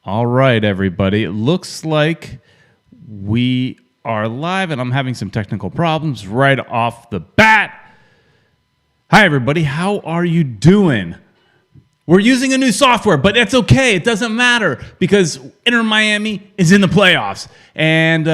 All right, everybody. It looks like we are live, and I'm having some technical problems right off the bat. Hi, everybody. How are you doing? We're using a new software, but it's okay. It doesn't matter because Inter Miami is in the playoffs. And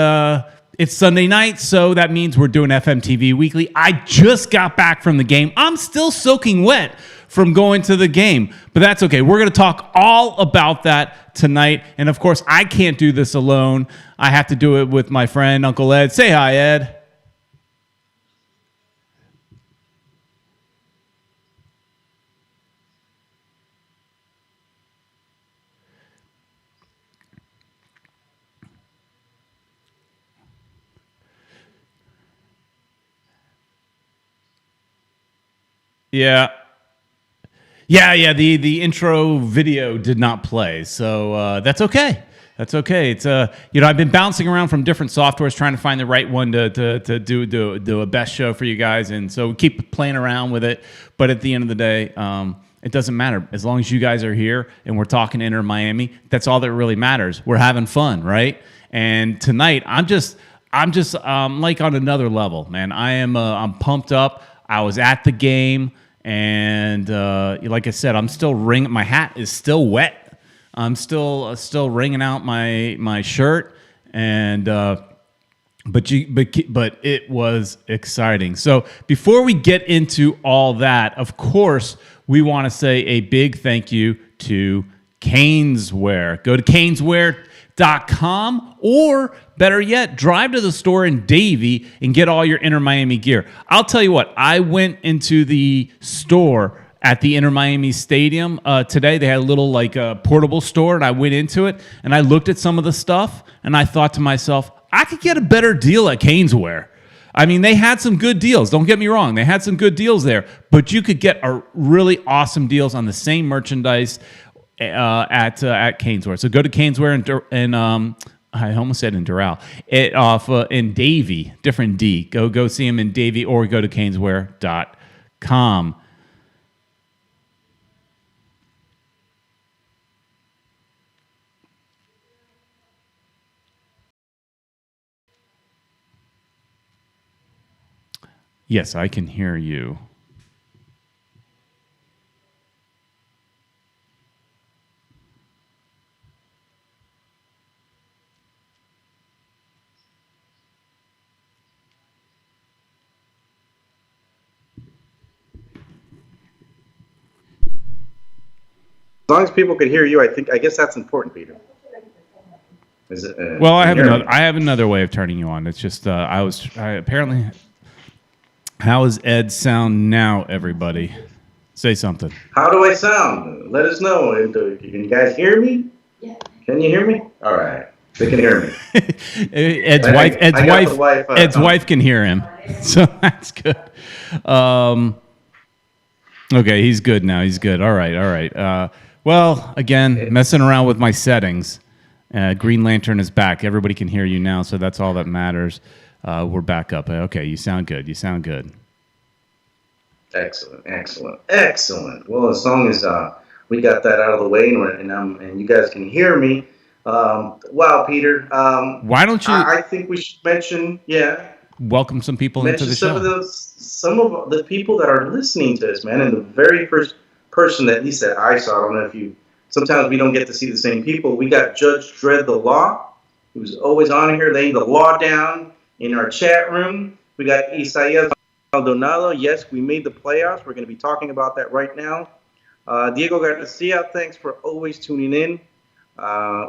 it's Sunday night, so that means we're doing FMTV Weekly. I just got back from the game. I'm still soaking wet from going to the game, but that's okay. We're going to talk all about that tonight. And, of course, I can't do this alone. I have to do it with my friend, Uncle Ed. Say hi, Ed. Yeah. The intro video did not play, so that's okay. That's okay. It's I've been bouncing around from different softwares trying to find the right one to do a best show for you guys, and so we keep playing around with it. But at the end of the day, it doesn't matter as long as you guys are here and we're talking Inter Miami. That's all that really matters. We're having fun, right? And tonight, I'm just like on another level, man. I'm pumped up. I was at the game, and like I said, I'm still wringing. My hat is still wet. I'm still wringing out my shirt, and but it was exciting. So before we get into all that, of course, we want to say a big thank you to Caneswear. Go to caneswear.com, or better yet, drive to the store in Davie and get all your Inter Miami gear. I'll tell you what, I went into the store at the Inter Miami Stadium today. They had a little portable store, and I went into it and I looked at some of the stuff, and I thought to myself, I could get a better deal at Caneswear. I mean, they had some good deals. Don't get me wrong. They had some good deals there, but you could get a really awesome deals on the same merchandise at Caneswear. So go to Caneswear and I almost said in Doral. In Davie, different D. Go see him in Davie, or go to caneswear.com. Yes, I can hear you. As long as people can hear you, I guess that's important, Peter. Well, I have another way of turning you on. It's just apparently. How does Ed sound now, everybody? Say something. How do I sound? Let us know. Can you guys hear me? Yeah. Can you hear me? All right. They can hear me. Ed's wife can hear him, so that's good. Okay, he's good now. He's good. All right. Well, again, messing around with my settings. Green Lantern is back. Everybody can hear you now, so that's all that matters. We're back up. Okay, you sound good. Excellent. Well, as long as we got that out of the way and you guys can hear me, wow, Peter. Why don't you? I think we should mention, welcome some people into the show. Some of the people that are listening to this, man, and the very first person that at least that I saw. I don't know if you. Sometimes we don't get to see the same people. We got Judge Dredd the Law, who's always on here laying the law down in our chat room. We got Isaias Maldonado. Yes, we made the playoffs. We're going to be talking about that right now. Diego Garcia, thanks for always tuning in.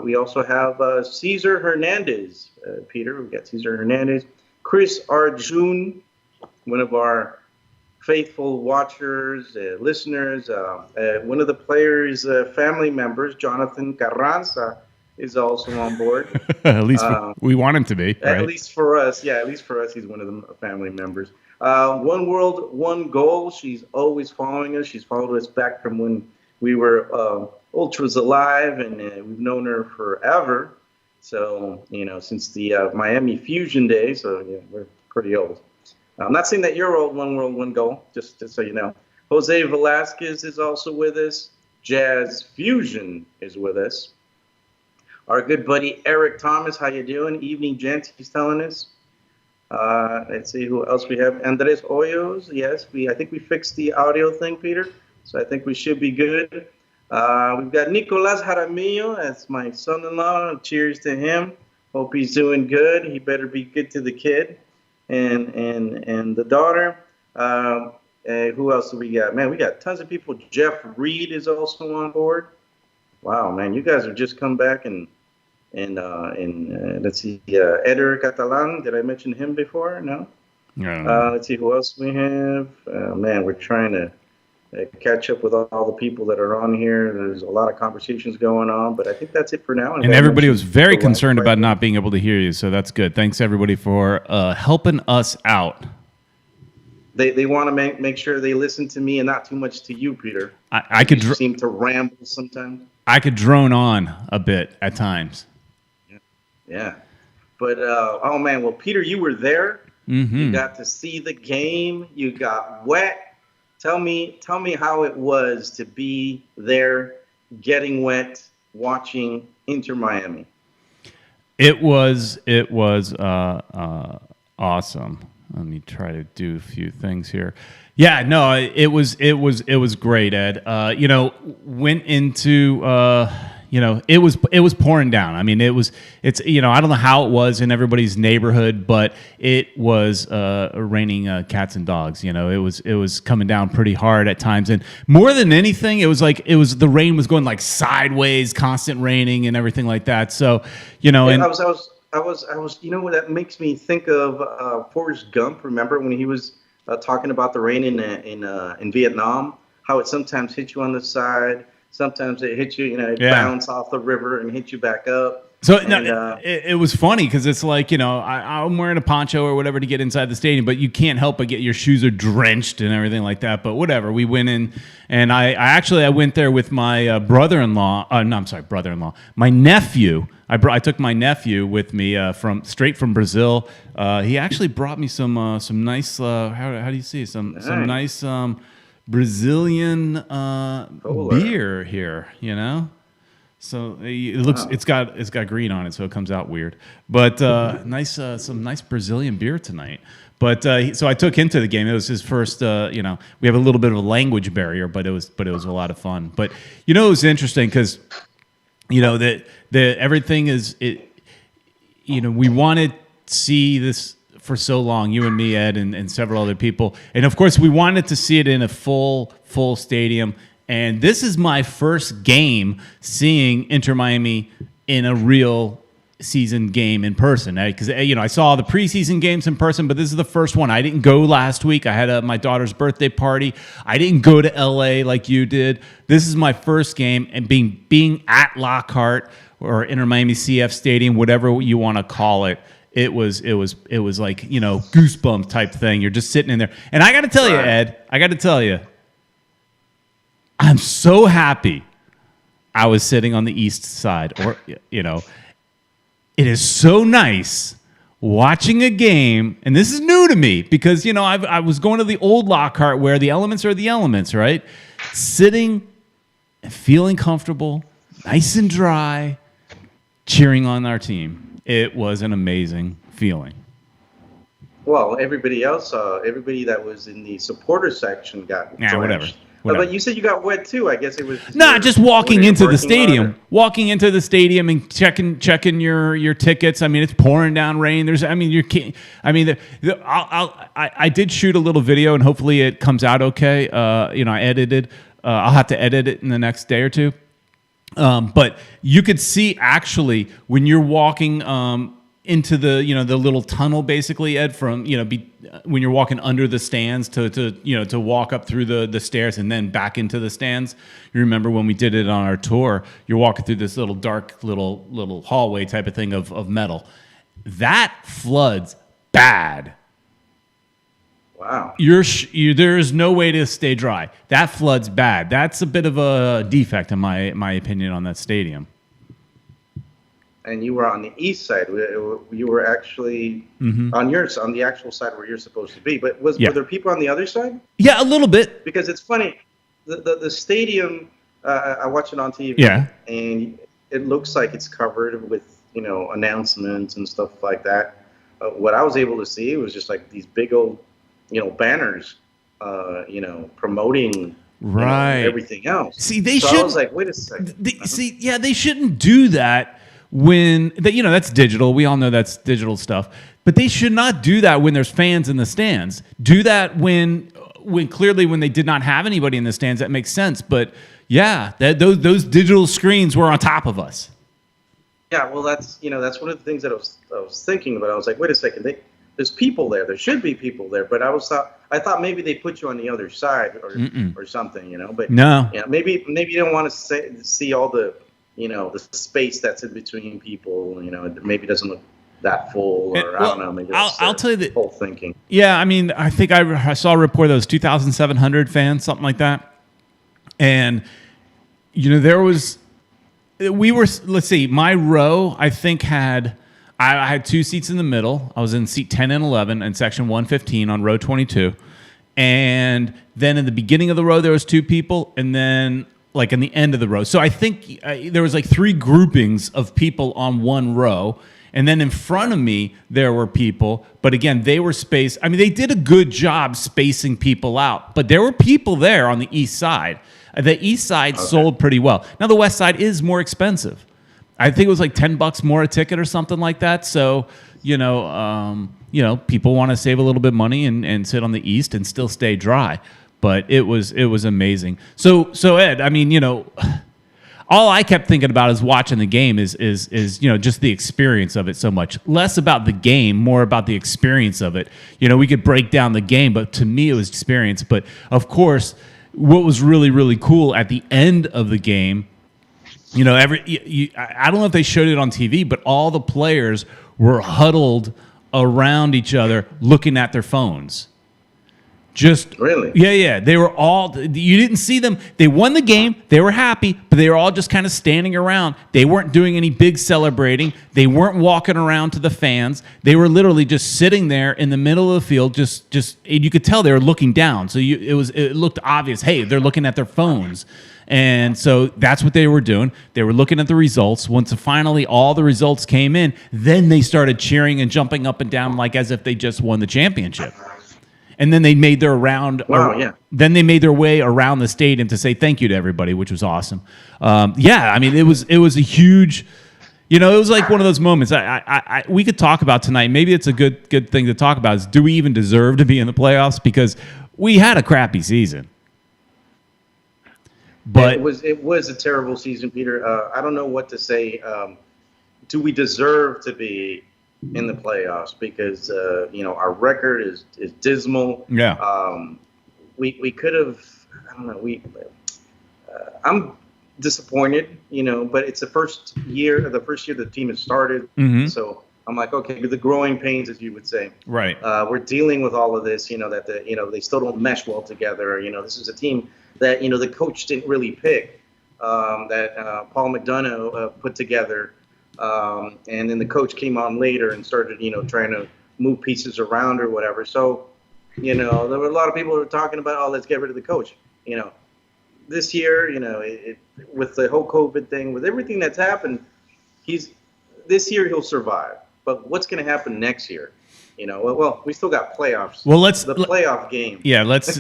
We also have Cesar Hernandez. Peter, we got Cesar Hernandez. Chris Arjun, one of our faithful watchers, listeners. One of the players' family members, Jonathan Carranza, is also on board. At least we want him to be. Right? At least for us, he's one of the family members. One World, One Goal. She's always following us. She's followed us back from when we were Ultras alive, and we've known her forever. So, since the Miami Fusion days, so we're pretty old. I'm not saying that you're old. One World, One Goal, just so you know. Jose Velasquez is also with us. Jazz Fusion is with us. Our good buddy Eric Thomas, how you doing? Evening, gents. He's telling us. Let's see who else we have. Andres Hoyos. Yes, I think we fixed the audio thing, Peter. So I think we should be good. We've got Nicolas Jaramillo. That's my son-in-law. Cheers to him. Hope he's doing good. He better be good to the kid and the daughter. Who else do we got? Man, we got tons of people. Jeff Reed is also on board. Wow, man, you guys have just come back and let's see, Eder Catalan. Did I mention him before? No. Let's see who else we have. Man, we're trying to catch up with all the people that are on here. There's a lot of conversations going on, but I think that's it for now. And everybody was very concerned about not being able to hear you, so that's good. Thanks everybody for helping us out. They want to make sure they listen to me and not too much to you, Peter. I could seem to ramble sometimes. I could drone on a bit at times. Yeah. But oh man, well, Peter, you were there. Mm-hmm. You got to see the game. You got wet. Tell me how it was to be there, getting wet, watching Inter Miami. It was awesome. Let me try to do a few things here. Yeah, no, it was great, Ed. Went into it was pouring down. I mean, it's I don't know how it was in everybody's neighborhood, but it was raining cats and dogs. It was coming down pretty hard at times, and more than anything, the rain was going like sideways, constant raining and everything like that. So, I was, that makes me think of Forrest Gump. Remember when he was talking about the rain in Vietnam, how it sometimes hits you on the side, sometimes it hits you, bounce off the river and hit you back up. So it was funny because it's like, I'm wearing a poncho or whatever to get inside the stadium, but you can't help but get your shoes are drenched and everything like that. But whatever, we went in, and I went there with my brother-in-law. My nephew. I took my nephew with me straight from Brazil. He actually brought me some nice. How do you see some nice Brazilian beer here? So it looks it's got green on it, so it comes out weird. But some nice Brazilian beer tonight. But so I took him to the game. It was his first. We have a little bit of a language barrier, but it was a lot of fun. But it was interesting because that everything is we wanted to see this for so long, you and me, Ed, and several other people, and of course we wanted to see it in a full stadium. And this is my first game seeing Inter Miami in a real season game in person. Because I saw the preseason games in person, but this is the first one. I didn't go last week. I had my daughter's birthday party. I didn't go to LA like you did. This is my first game, and being at Lockhart or Inter Miami CF Stadium, whatever you want to call it. It was like goosebump type thing. You're just sitting in there, and I got to tell you, Ed. I'm so happy I was sitting on the east side. It is so nice watching a game, and this is new to me because, I was going to the old Lockhart where the elements are the elements, right? Sitting and feeling comfortable, nice and dry, cheering on our team. It was an amazing feeling. Well, everybody that was in the supporter section got drenched. Whatever. But you said you got wet too. I guess it was just walking into the stadium. Walking into the stadium and checking your tickets. I mean, it's pouring down rain. I did shoot a little video, and hopefully it comes out okay. I edited. I'll have to edit it in the next day or two. But you could see actually when you're walking into the the little tunnel, basically, Ed, from when you're walking under the stands to walk up through the stairs and then back into the stands. You remember when we did it on our tour? You're walking through this little dark little hallway type of thing of metal. That floods bad. Wow. There's no way to stay dry. That floods bad. That's a bit of a defect in my opinion on that stadium. And you were on the east side. You were actually on the actual side where you're supposed to be. But were there people on the other side? Yeah, a little bit. Because it's funny, the stadium I watch it on TV, Yeah. and it looks like it's covered with announcements and stuff like that. What I was able to see was just like these big old banners, promoting Right. everything else. See, they So I was shouldn't. like, wait a second. See, yeah, they shouldn't do that when that's digital. We all know that's digital stuff, but they should not do that when there's fans in the stands. Do that when clearly when they did not have anybody in the stands. That makes sense. But yeah, those digital screens were on top of us. Yeah, well, that's one of the things that I was thinking about. I was like, wait a second, there's people there. There should be people there, but I thought maybe they put you on the other side or something, But No. yeah, maybe you don't want to see all the the space that's in between people. It maybe doesn't look that full, or I don't know. Maybe I'll tell you that whole thinking. Yeah, I mean, I think I saw a report that was 2,700 fans, something like that, and there was. Let's see, my row, I think I had two seats in the middle. I was in seat 10 and 11 in section 115 on row 22. And then in the beginning of the row, there was two people. And then like in the end of the row. So I think there was like three groupings of people on one row. And then in front of me, there were people. But again, they were spaced. I mean, they did a good job spacing people out. But there were people there on the east side. The east side sold pretty well. Now, the west side is more expensive. I think it was like $10 more a ticket or something like that. So, people want to save a little bit of money and sit on the east and still stay dry. But it was amazing. So Ed, I mean, all I kept thinking about is watching the game is just the experience of it so much. Less about the game, more about the experience of it. We could break down the game, but to me it was experience. But of course, what was really, really cool at the end of the game, I don't know if they showed it on TV, but all the players were huddled around each other looking at their phones. Just really, yeah. They were all. You didn't see them. They won the game. They were happy, but they were all just kind of standing around. They weren't doing any big celebrating. They weren't walking around to the fans. They were literally just sitting there in the middle of the field. Just you could tell they were looking down. So it looked obvious. Hey, they're looking at their phones. And so that's what they were doing. They were looking at the results. Once finally all the results came in, then they started cheering and jumping up and down like as if they just won the championship. And then they made their round. Wow, yeah. Then they made their way around the stadium to say thank you to everybody, which was awesome. I mean, it was a huge. It was like one of those moments. We could talk about tonight. Maybe it's a good thing to talk about. Is do we even deserve to be in the playoffs? Because we had a crappy season. But it was a terrible season, Peter. I don't know what to say. Do we deserve to be in the playoffs? Because our record is dismal. Yeah. We could have. I don't know. I'm disappointed. But it's the first year the team has started. Mm-hmm. So I'm like, okay, the growing pains, as you would say. Right. We're dealing with all of this. That they still don't mesh well together. This is a team that the coach didn't really pick. That Paul McDonough put together. And then the coach came on later and started, trying to move pieces around or whatever. So, there were a lot of people who were talking about, oh, let's get rid of the coach. This year, with the whole COVID thing, with everything that's happened, this year he'll survive. But what's going to happen next year? Well, we still got playoffs. Well, the playoff game. Yeah, let's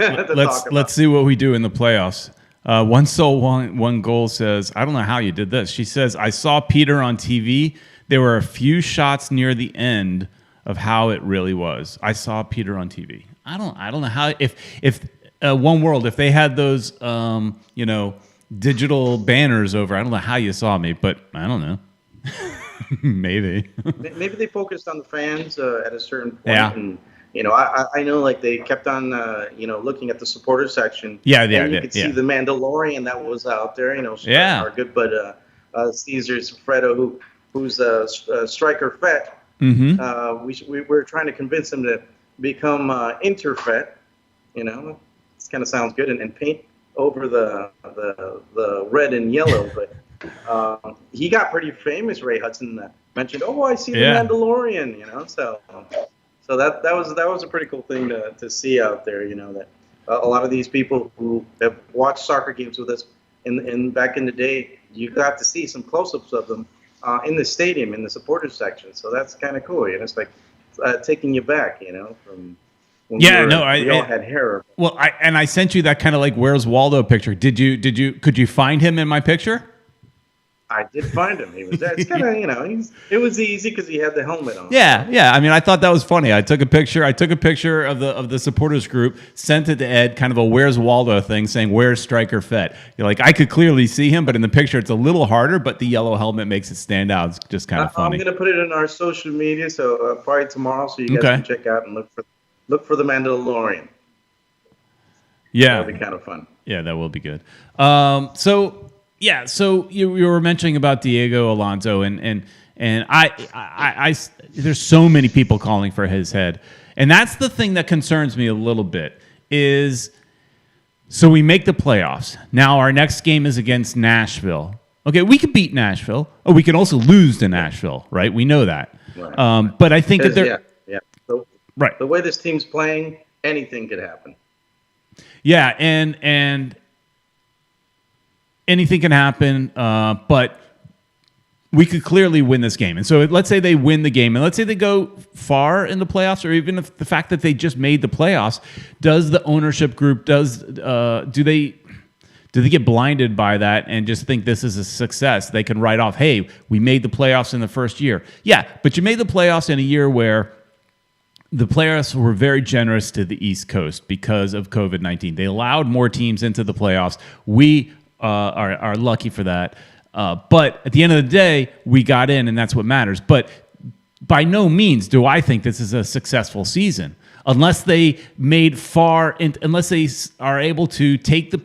see what we do in the playoffs. One Soul, one goal says, I don't know how you did this. She says, I saw Peter on TV. There were a few shots near the end of how it really was. I saw Peter on TV. I don't know how, if One World, if they had those, digital banners over, I don't know how you saw me, but I don't know. Maybe they focused on the fans at a certain point. Yeah. And, I know, like, they kept on, looking at the supporter section. Yeah, and you could see the Mandalorian that was out there. Our good bud Caesar's Fredo, who's a striker Fett. Mm-hmm. We were trying to convince him to become Interfet. This kind of sounds good, and paint over the red and yellow. But he got pretty famous. Ray Hudson mentioned, "Oh, I see the Mandalorian." So that was a pretty cool thing to see out there. That a lot of these people who have watched soccer games with us in back in the day, you got to see some close-ups of them in the stadium in the supporters section. So that's kind of cool. It's like taking you back, from when Yeah, no, we all had hair. well, I sent you that kind of like Where's Waldo picture. Could you find him in my picture? I did find him. He was there. It's kind of, it was easy because he had the helmet on. Yeah, yeah. I mean, I thought that was funny. I took a picture of the supporters group, sent it to Ed, kind of a Where's Waldo thing, saying Where's Striker Fett. You're like, I could clearly see him, but in the picture it's a little harder. But the yellow helmet makes it stand out. It's just kind of funny. I'm gonna put it in our social media, so probably tomorrow, so you guys can check out and look for the Mandalorian. Yeah, that'll be kind of fun. Yeah, that will be good. So you were mentioning about Diego Alonso, and I there's so many people calling for his head, and that's the thing that concerns me a little bit. Is so we make the playoffs. Now our next game is against Nashville. Okay, we could beat Nashville, or we can also lose to Nashville, right? We know that. Right. But I think that they're right. The way this team's playing, anything could happen. Yeah, and anything can happen, but we could clearly win this game. And so let's say they win the game, and let's say they go far in the playoffs, or even if the fact that they just made the playoffs, does the ownership group, do they get blinded by that and just think this is a success? They can write off, hey, we made the playoffs in the first year. Yeah, but you made the playoffs in a year where the playoffs were very generous to the East Coast because of COVID-19. They allowed more teams into the playoffs. We are lucky for that. But at the end of the day, we got in, and that's what matters. But by no means do I think this is a successful season unless they unless they are able to take the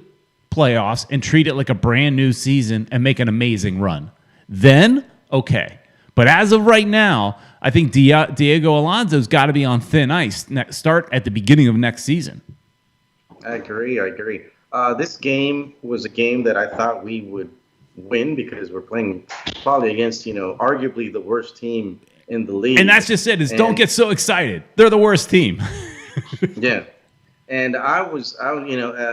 playoffs and treat it like a brand new season and make an amazing run. Then, okay. But as of right now, I think Diego Alonso's got to be on thin ice. Start at the beginning of next season. I agree. This game was a game that I thought we would win because we're playing probably against, arguably the worst team in the league. And that's just it. Don't get so excited. They're the worst team. Yeah. And the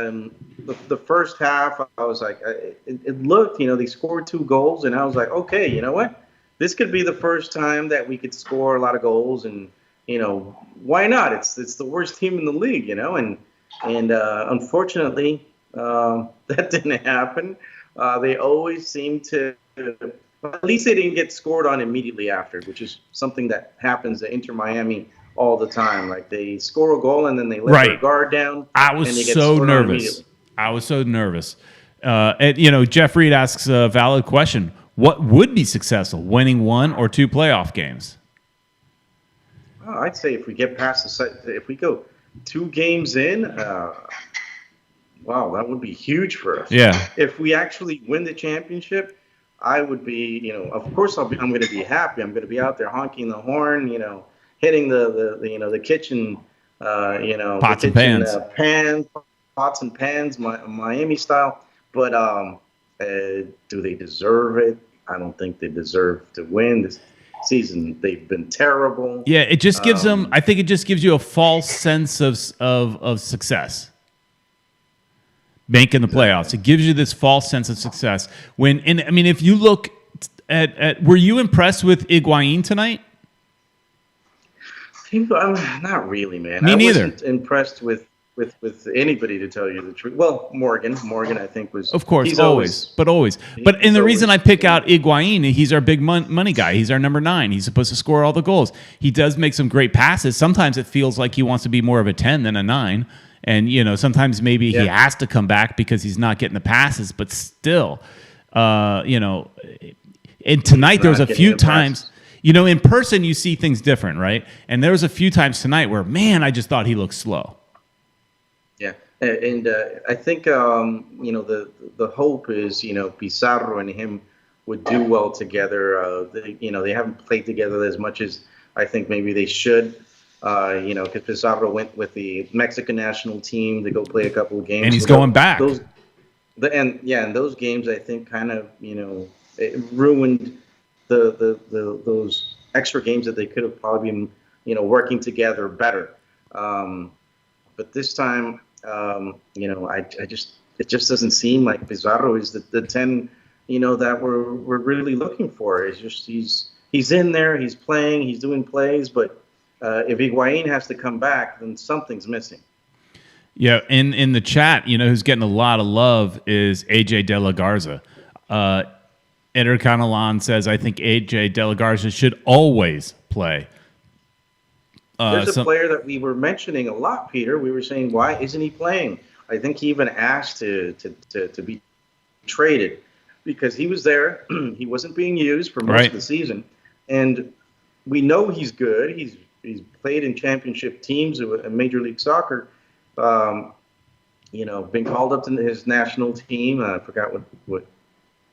first half, I was like, it looked, they scored 2 goals, and I was like, okay, you know what? This could be the first time that we could score a lot of goals, and why not? It's the worst team in the league, and unfortunately, that didn't happen. They always seem to, at least they didn't get scored on immediately after, which is something that happens at Inter Miami all the time. Like they score a goal and then they let their guard down. I was so nervous. And Jeff Reed asks a valid question. What would be successful, winning 1 or 2 playoff games? Oh, I'd say if we get past if we go 2 games in, wow, that would be huge for us. Yeah. If we actually win the championship, I would be, of course I'm going to be happy. I'm going to be out there honking the horn, hitting the kitchen, pots and pans, pots and pans, Miami style. But do they deserve it? I don't think they deserve to win this season. They've been terrible. Yeah, it just gives them. I think it just gives you a false sense of success. Making the playoffs, it gives you this false sense of success. If you look at, were you impressed with Higuaín tonight? Not really, man. Me neither. I wasn't impressed with anybody, to tell you the truth. Well, Morgan, I think was. Of course, always. But the reason I pick out Higuaín, he's our big money guy. He's our number 9. He's supposed to score all the goals. He does make some great passes. Sometimes it feels like he wants to be more of a 10 than a 9. And, sometimes maybe he has to come back because he's not getting the passes. But still, and tonight there was a few times, in person you see things different, right? And there was a few times tonight where, man, I just thought he looked slow. Yeah. And I think, the hope is, Pizarro and him would do well together. They haven't played together as much as I think maybe they should. Because Pizarro went with the Mexican national team to go play a couple of games, and he's going back. And those games I think kind of it ruined those extra games that they could have probably been working together better. But this time, it it just doesn't seem like Pizarro is the 10, that we're really looking for. It's just he's in there, he's playing, he's doing plays, but if Higuain has to come back, then something's missing. Yeah, in the chat, who's getting a lot of love is AJ De La Garza. Eder Canalan says, I think AJ De La Garza should always play. There's a player that we were mentioning a lot, Peter. We were saying, why isn't he playing? I think he even asked to be traded because he was there. He wasn't being used for most of the season. And we know he's good. He's played in championship teams in Major League Soccer. Been called up to his national team. I forgot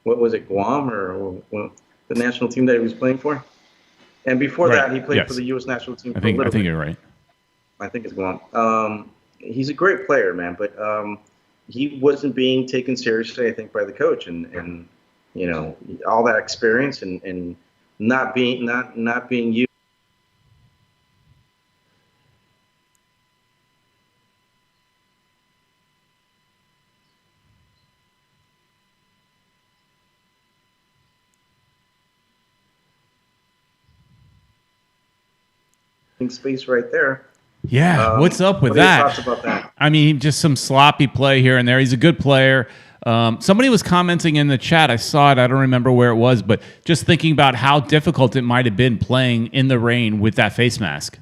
what was it, Guam or the national team that he was playing for? And before that, he played for the U.S. national team. I think you're right. I think it's Guam. He's a great player, man, but he wasn't being taken seriously, I think, by the coach, and all that experience and not being used. Space right there. Yeah, what's up with that? What are your thoughts about that? I mean, just some sloppy play here and there. He's a good player. Somebody was commenting in the chat. I saw it. I don't remember where it was, but just thinking about how difficult it might have been playing in the rain with that face mask.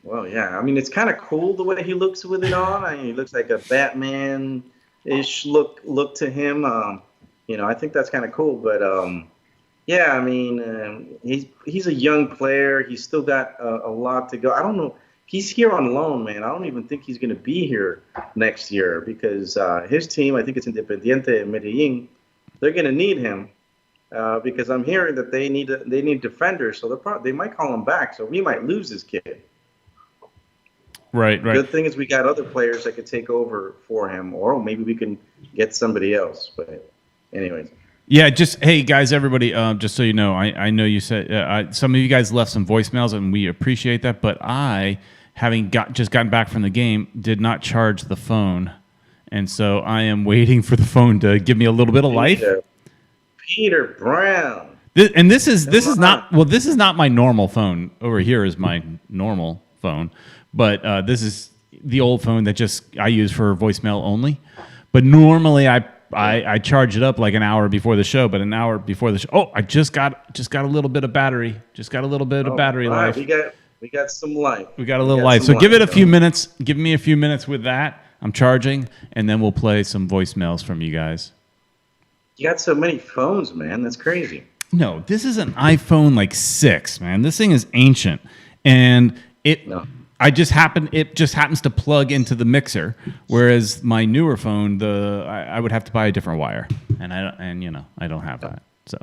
Well, yeah. I mean, it's kind of cool the way he looks with it on. I mean, he looks like a Batman-ish look to him. I think that's kind of cool, but yeah, I mean, he's a young player. He's still got a lot to go. I don't know. He's here on loan, man. I don't even think he's going to be here next year because his team, I think it's Independiente Medellin, they're going to need him because I'm hearing that they need defenders, so they might call him back. So we might lose this kid. Right. Good thing is we got other players that could take over for him, or maybe we can get somebody else. But anyways. Yeah, hey guys, everybody, just so you know, I know you said some of you guys left some voicemails, and we appreciate that. But I, having just gotten back from the game, did not charge the phone, and so I am waiting for the phone to give me a little bit of life. Peter Brown. This is not my normal phone. Over here is my normal phone, but this is the old phone that I use for voicemail only. But normally I charge it up like an hour before the show, but an hour before the show, I just got a little bit of battery. Just got a little bit of battery life. We got some life. We got a little life. So give it a few minutes. Give me a few minutes with that. I'm charging, and then we'll play some voicemails from you guys. You got so many phones, man. That's crazy. No, this is an iPhone 6, man. This thing is ancient, and it just happens to plug into the mixer, whereas my newer phone, I would have to buy a different wire, and I don't have that. So,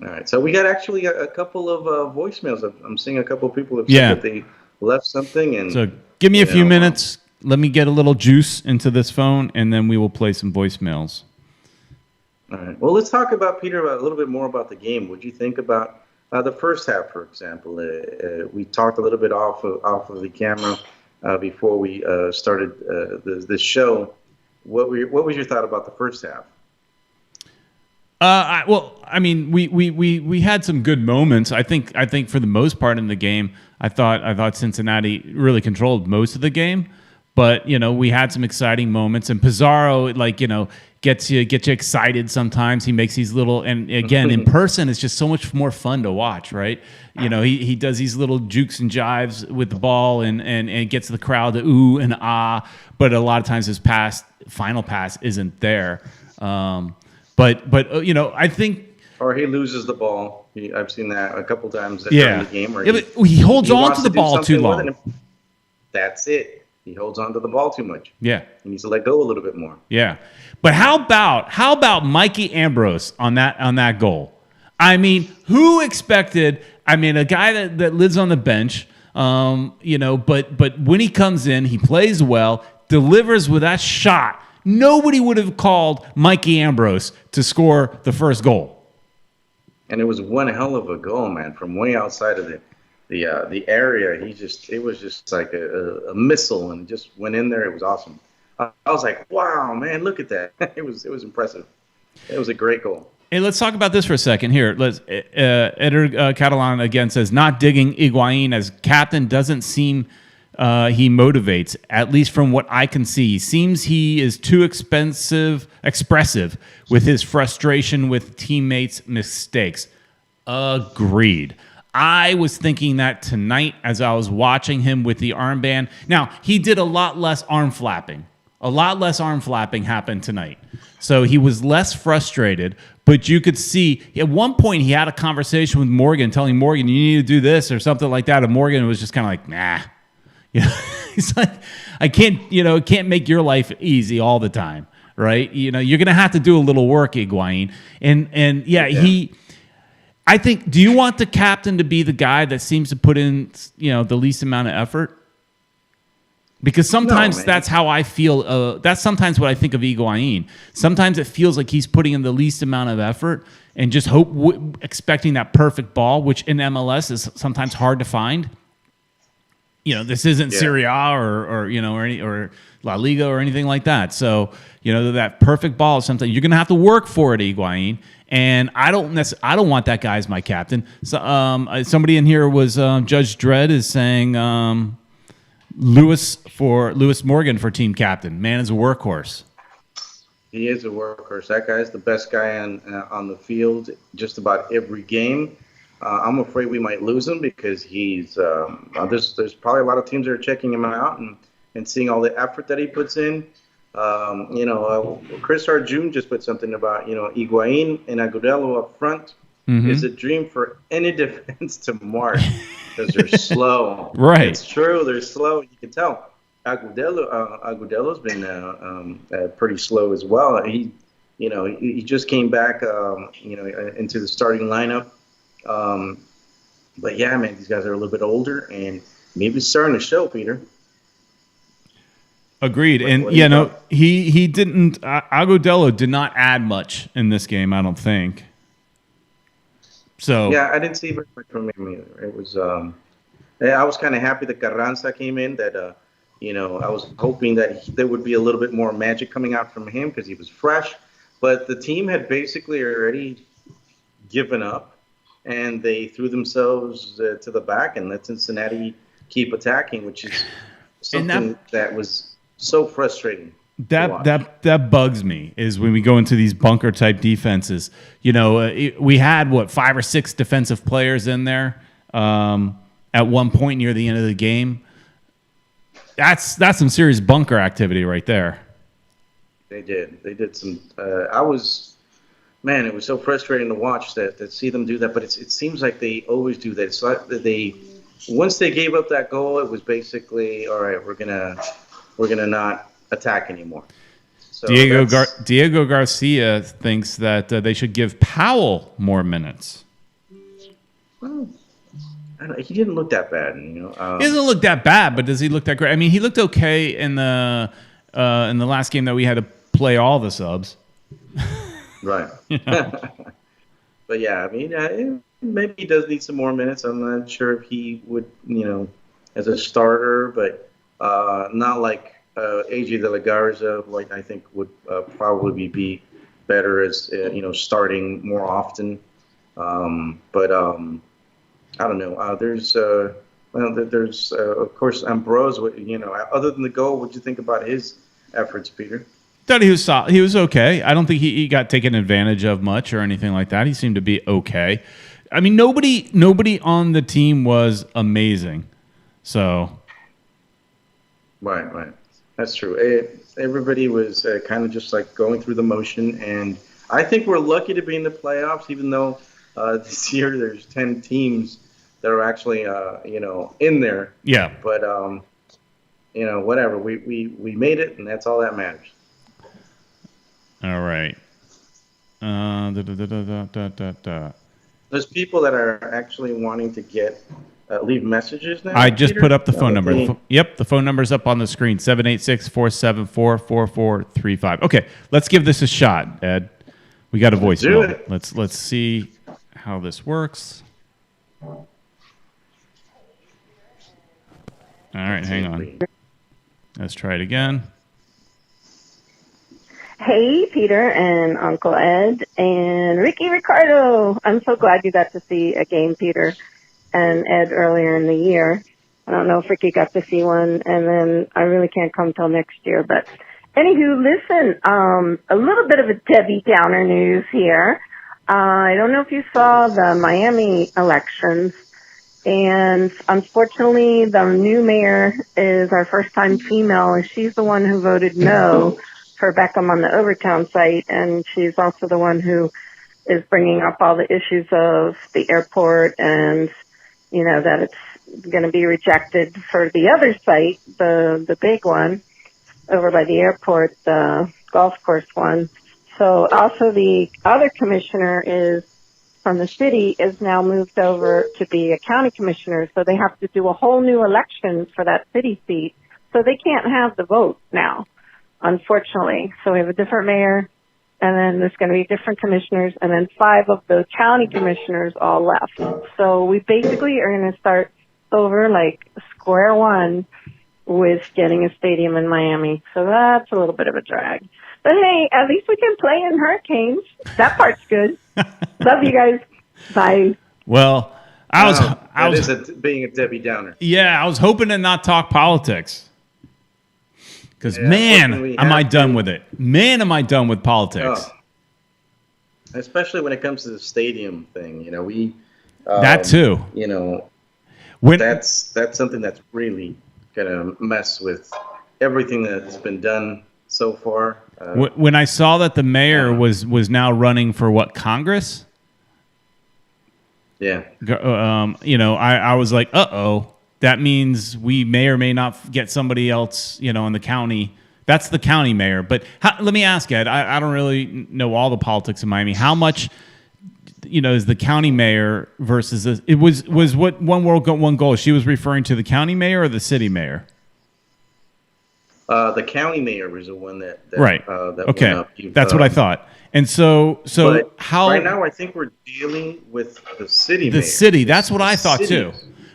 all right. So we got actually a couple of voicemails. I'm seeing a couple of people have said that they left something, and so give me a few minutes. Let me get a little juice into this phone, and then we will play some voicemails. All right. Well, let's talk about Peter a little bit more about the game. What do you think about the first half, for example? We talked a little bit off of the camera before we started this show. What was your thought about the first half? We had some good moments. I think for the most part in the game, I thought Cincinnati really controlled most of the game. But we had some exciting moments, and Pizarro, gets you excited sometimes. He makes these little, and again, in person, it's just so much more fun to watch, right? He does these little jukes and jives with the ball, and gets the crowd to ooh and ah. But a lot of times his final pass isn't there. I think. Or he loses the ball. I've seen that a couple times during the game. Where he holds on to the ball too long. That's it. He holds on to the ball too much. Yeah. He needs to let go a little bit more. Yeah. But how about Mikey Ambrose on that goal? I mean, who expected, a guy that lives on the bench, but when he comes in, he plays well, delivers with that shot. Nobody would have called Mikey Ambrose to score the first goal. And it was one hell of a goal, man, from way outside of the area. It was just like a missile, and it just went in there. It was awesome. I was like, wow, man, look at that. It was impressive. It was a great goal. Hey, let's talk about this for a second. Here, let's. Eder Catalan again says, not digging Higuain as captain doesn't seem he motivates, at least from what I can see. Seems he is too expressive with his frustration with teammates' mistakes. Agreed. I was thinking that tonight as I was watching him with the armband. Now, he did a lot less arm flapping. A lot less arm flapping happened tonight. So he was less frustrated, but you could see at one point he had a conversation with Morgan, telling Morgan, you need to do this or something like that. And Morgan was just kind of like, nah. You know, he's like, I can't make your life easy all the time, right? You know, you're going to have to do a little work, Higuain. And yeah. I think, do you want the captain to be the guy that seems to put in, the least amount of effort? Because sometimes that's how I feel. That's sometimes what I think of Higuain. Sometimes it feels like he's putting in the least amount of effort and just expecting that perfect ball, which in MLS is sometimes hard to find. This isn't Serie A or La Liga or anything like that. So, that perfect ball is something you're going to have to work for it, Higuain. And I don't want that guy as my captain. So, somebody in here was Judge Dredd is saying Lewis Morgan for team captain. Man is a workhorse. He is a workhorse. That guy is the best guy on the field just about every game. I'm afraid we might lose him because he's there's probably a lot of teams that are checking him out and seeing all the effort that he puts in. Chris Arjun just put something about Higuain and Agudelo up front is a dream for any defense to mark because they're slow. Right, it's true. They're slow. You can tell. Agudelo's been pretty slow as well. He just came back into the starting lineup. But yeah, man, these guys are a little bit older and maybe it's starting to show, Peter. Agreed. And he didn't Agudelo did not add much in this game, I don't think. So yeah, I didn't see very much from him either. It was I was kind of happy that Carranza came in. That I was hoping that there would be a little bit more magic coming out from him because he was fresh. But the team had basically already given up, and they threw themselves to the back and let Cincinnati keep attacking, which is something that was so frustrating. That bugs me is when we go into these bunker type defenses. We had 5 or 6 defensive players in there at one point near the end of the game. That's some serious bunker activity right there. They did some. It was so frustrating to watch that see them do that. But it seems like they always do that. It's like once they gave up that goal, it was basically all right. We're gonna not attack anymore. So Diego Garcia thinks that they should give Powell more minutes. Well, he didn't look that bad, he doesn't look that bad, but does he look that great? I mean, he looked okay in the last game that we had to play all the subs. Right. But yeah, I mean, maybe he does need some more minutes. I'm not sure if he would, as a starter, but not like AJ De La Garza, like I think would probably be better as starting more often. But I don't know. There's of course Ambrose. Other than the goal, what do you think about his efforts, Peter? Thought he was solid. He was okay. I don't think he got taken advantage of much or anything like that. He seemed to be okay. I mean, nobody on the team was amazing. So, right. That's true. Everybody was kind of just like going through the motion, and I think we're lucky to be in the playoffs, even though this year there's 10 teams that are actually in there. Yeah. But whatever. We made it, and that's all that matters. All right. There's people that are actually wanting to leave messages now. I just put up the phone number. Yep, the phone number's up on the screen, 786-474-4435. Okay, let's give this a shot, Ed. We got a voicemail. Let's see how this works. All right, hang on. Let's try it again. Hey, Peter and Uncle Ed and Ricky Ricardo. I'm so glad you got to see a game, Peter and Ed, earlier in the year. I don't know if Ricky got to see one, and then I really can't come till next year. But anywho, listen, a little bit of a Debbie Downer news here. I don't know if you saw the Miami elections, and unfortunately the new mayor is our first time female, and she's the one who voted no for Beckham on the Overtown site, and she's also the one who is bringing up all the issues of the airport and, you know, that it's going to be rejected for the other site, the big one over by the airport, the golf course one. So also the other commissioner is from the city is now moved over to be a county commissioner. So they have to do a whole new election for that city seat. So they can't have the vote now, unfortunately. So we have a different mayor, and then there's going to be different commissioners, and then 5 of the county commissioners all left. So we basically are going to start over like square one with getting a stadium in Miami. So that's a little bit of a drag. But hey, at least we can play in hurricanes. That part's good. Love you guys. Bye. Well, I was being a Debbie Downer. Yeah, I was hoping to not talk politics. Because, man, am I done with it. Man, am I done with politics. Oh. Especially when it comes to the stadium thing. You know, we... that too. You know, that's something that's really going to mess with everything that's been done so far. When I saw that the mayor was now running for what, Congress? Yeah. You know, I was like, uh-oh. That means we may or may not get somebody else, you know, in the county. That's the county mayor. But let me ask, Ed, I don't really know all the politics of Miami. How much, you know, is the county mayor versus this? It was what one world, one goal. She was referring to the county mayor or the city mayor? The county mayor was the one that right. That okay. went up. That's what I thought. And so how right now I think we're dealing with the city mayor. The city. That's what I thought too.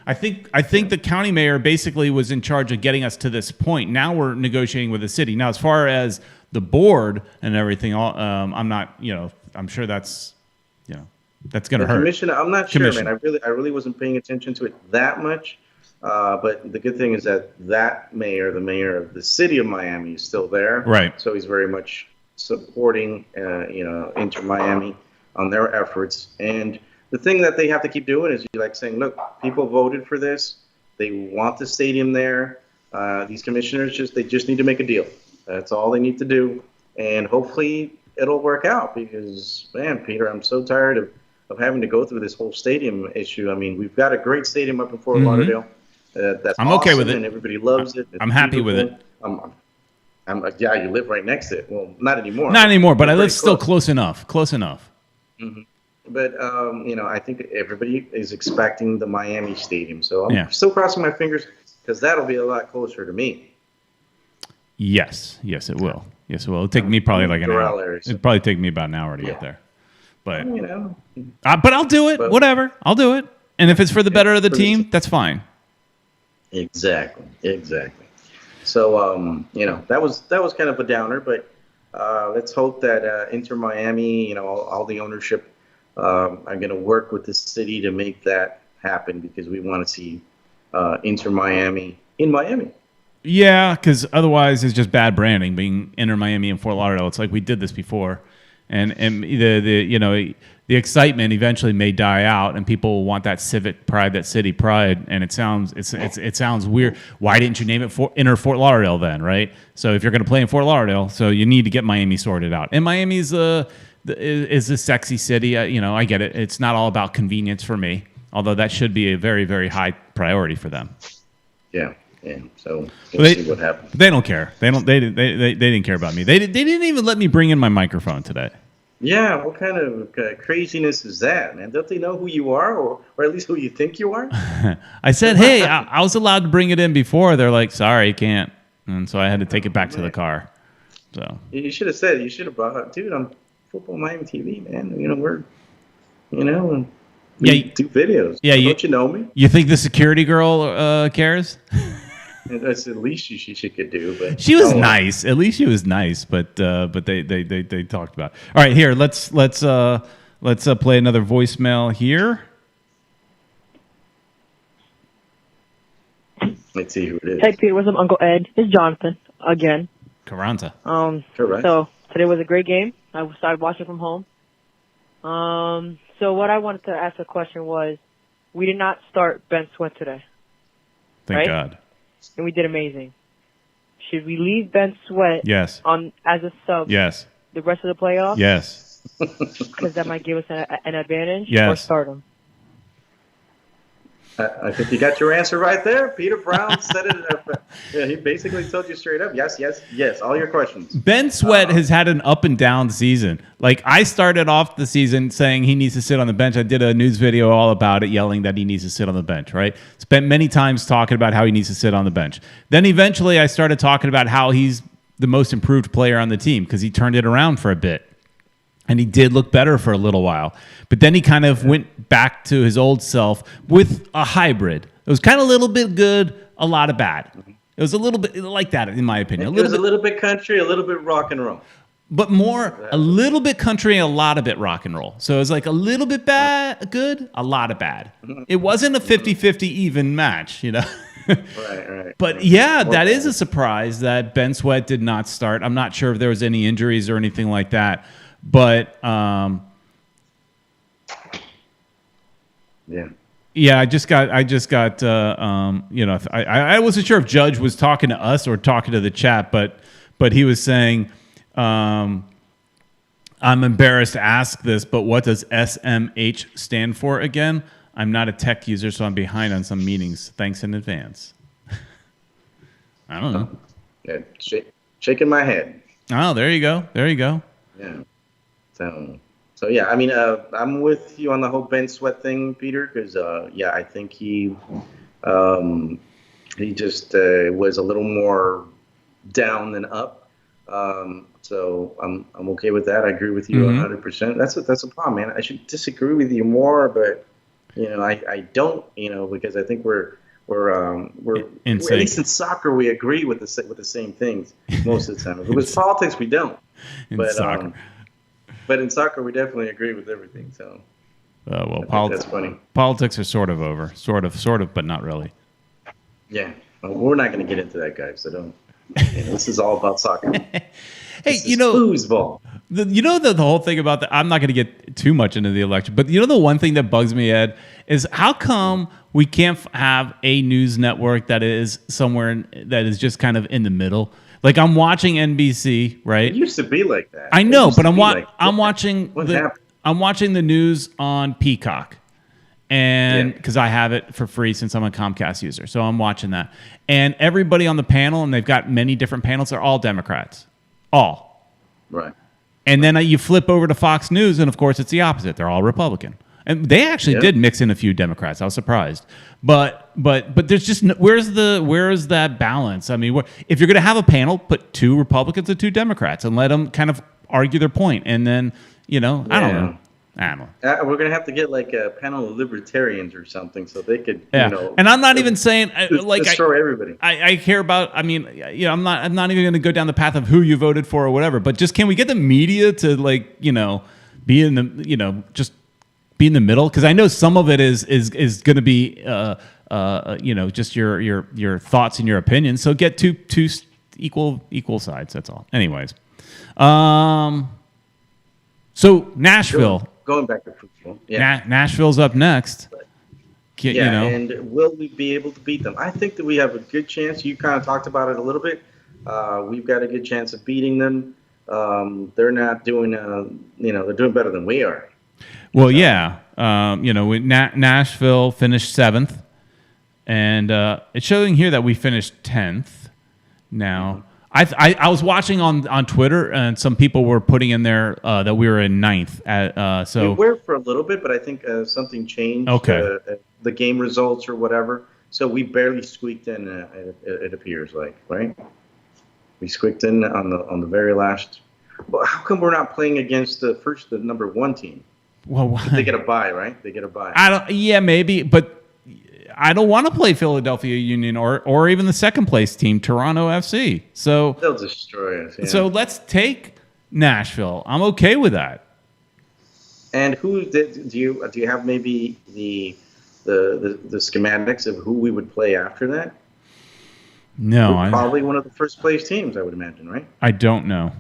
I think the county mayor basically was in charge of getting us to this point. Now we're negotiating with the city. Now, as far as the board and everything, I'm not, you know, I'm sure that's, you know, that's going to hurt. Commissioner, I'm not sure, man. I really wasn't paying attention to it that much. But the good thing is that mayor, the mayor of the city of Miami, is still there. Right. So he's very much supporting, you know, Inter Miami on their efforts. And the thing that they have to keep doing is like saying, look, people voted for this. They want the stadium there. These commissioners just need to make a deal. That's all they need to do. And hopefully it'll work out because, man, Peter, I'm so tired of having to go through this whole stadium issue. I mean, we've got a great stadium up in Fort Lauderdale. That's I'm awesome, okay with it. And everybody loves it. I'm happy with it. Yeah, you live right next to it. Well, not anymore. Not anymore, but I live still close enough. Close enough. Mm-hmm. But, you know, I think everybody is expecting the Miami Stadium. So I'm still crossing my fingers because that'll be a lot closer to me. Yes. Yes, it will. Yes, it will. It'll take me probably like an hour. It'll probably take me about an hour to get there. But, you know. But I'll do it. Whatever. I'll do it. And if it's for the better of the team, that's fine. Exactly. So, you know, that was kind of a downer. But let's hope that Inter Miami, you know, all the ownership are going to work with the city to make that happen because we want to see Inter Miami in Miami. Yeah, because otherwise it's just bad branding being Inter Miami and Fort Lauderdale. It's like we did this before, and the you know the excitement eventually may die out, and people will want that civic pride, that city pride, and it sounds weird. Why didn't you name it Inter Fort Lauderdale then, right? So if you're going to play in Fort Lauderdale, so you need to get Miami sorted out, and Miami's is a sexy city. You know, I get it. It's not all about convenience for me, although that should be a very, very high priority for them. Yeah. So we'll see what happens. They don't care. They didn't care about me. They didn't even let me bring in my microphone today. Yeah. What kind of craziness is that, man? Don't they know who you are, or at least who you think you are? I said, hey, I was allowed to bring it in before. They're like, sorry, you can't. And so I had to take it back to the car. So you should have said. You should have brought up, dude. I'm Futbol Miami TV, man. You know, we're, you know, we do videos. Yeah, don't you know me? You think the security girl cares? That's the least she could do. But she was nice. At least she was nice. But they talked about it. All right, here let's play another voicemail here. Let's see who it is. Hey Peter, what's up, Uncle Ed? It's Jonathan again. Carranza. Correct. So today was a great game. I started watching from home. So what I wanted to ask a question was, we did not start Ben Sweat today. Thank right? God. And we did amazing. Should we leave Ben Sweat Yes. on as a sub Yes. the rest of the playoffs? Yes. Because that might give us an advantage. Yes. Or start him? I think you got your answer right there. Peter Brown said it. Yeah, he basically told you straight up. Yes, yes, yes. All your questions. Ben Sweat has had an up and down season. Like, I started off the season saying he needs to sit on the bench. I did a news video all about it, yelling that he needs to sit on the bench, right? Spent many times talking about how he needs to sit on the bench. Then eventually I started talking about how he's the most improved player on the team because he turned it around for a bit. And he did look better for a little while. But then he kind of went back to his old self with a hybrid. It was kind of a little bit good, a lot of bad. It was a little bit like that, in my opinion. It was a little bit country, a little bit rock and roll. But more, a little bit country, a lot of bit rock and roll. So it was like a little bit bad, good, a lot of bad. It wasn't a 50-50 even match, you know? Right. But yeah, that is a surprise that Ben Sweat did not start. I'm not sure if there was any injuries or anything like that. But yeah, I just got you know, I wasn't sure if Judge was talking to us or talking to the chat, but he was saying, I'm embarrassed to ask this, but what does SMH stand for again? I'm not a tech user, so I'm behind on some meetings. Thanks in advance. I don't know. Yeah, shaking my head. Oh, there you go. Yeah. So yeah, I mean, I'm with you on the whole Ben Sweat thing, Peter, because yeah, I think he just was a little more down than up. So I'm okay with that. I agree with you 100%. That's a problem, man. I should disagree with you more, but you know, I don't, you know, because I think we're at least in soccer we agree with the same things most of the time. If it was politics, we don't. Soccer. But in soccer, we definitely agree with everything. So, that's funny. Politics are sort of over, sort of, but not really. Yeah, well, we're not going to get into that, guys. So don't. You know, this is all about soccer. Hey, you know, foosball. The whole thing about that. I'm not going to get too much into the election, but you know, the one thing that bugs me, Ed, is how come we can't have a news network that is somewhere that is just kind of in the middle? Like, I'm watching NBC, right? It used to be like that. I know, but I'm watching the news on Peacock, and because I have it for free since I'm a Comcast user, so I'm watching that. And everybody on the panel, and they've got many different panels, they're all Democrats, all. Right. And then you flip over to Fox News, and of course it's the opposite. They're all Republican. And they actually did mix in a few Democrats. I was surprised, but there's just where's that balance? I mean, if you're going to have a panel, put 2 Republicans and 2 Democrats, and let them kind of argue their point, and then I don't know. We're going to have to get like a panel of libertarians or something, so they could, And I'm not even saying like destroy everybody. I care about. I mean, I'm not even going to go down the path of who you voted for or whatever. But just can we get the media to be in the just be in the middle, because I know some of it is going to be just your thoughts and your opinions. So get two equal sides. That's all. Anyways, so Nashville. Going back to football. Nashville's up next. And will we be able to beat them? I think that we have a good chance. You kind of talked about it a little bit. We've got a good chance of beating them. They're not doing, they're doing better than we are. Well, Nashville finished 7th, and it's showing here that we finished 10th. Now, I was watching on Twitter, and some people were putting in there that we were in 9th. So we were for a little bit, but I think something changed. Okay. The game results or whatever. So we barely squeaked in. It appears like, right? We squeaked in on the very last. Well, how come we're not playing against the number 1 team? Well, they get a bye, right? They get a bye. Yeah, maybe, but I don't want to play Philadelphia Union or even the second place team, Toronto FC. So they'll destroy us. Yeah. So let's take Nashville. I'm okay with that. And who do you have maybe the schematics of who we would play after that? No, probably one of the first place teams, I would imagine, right? I don't know.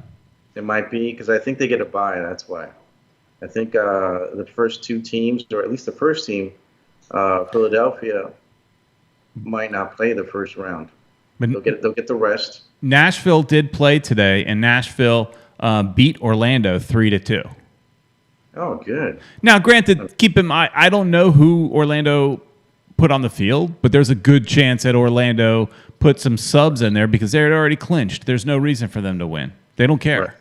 It might be because I think they get a bye. That's why. I think the first two teams, or at least the first team, Philadelphia, might not play the first round. But they'll get the rest. Nashville did play today, and Nashville beat Orlando 3-2. Oh, good. Now, granted, keep in mind, I don't know who Orlando put on the field, but there's a good chance that Orlando put some subs in there because they're already clinched. There's no reason for them to win. They don't care.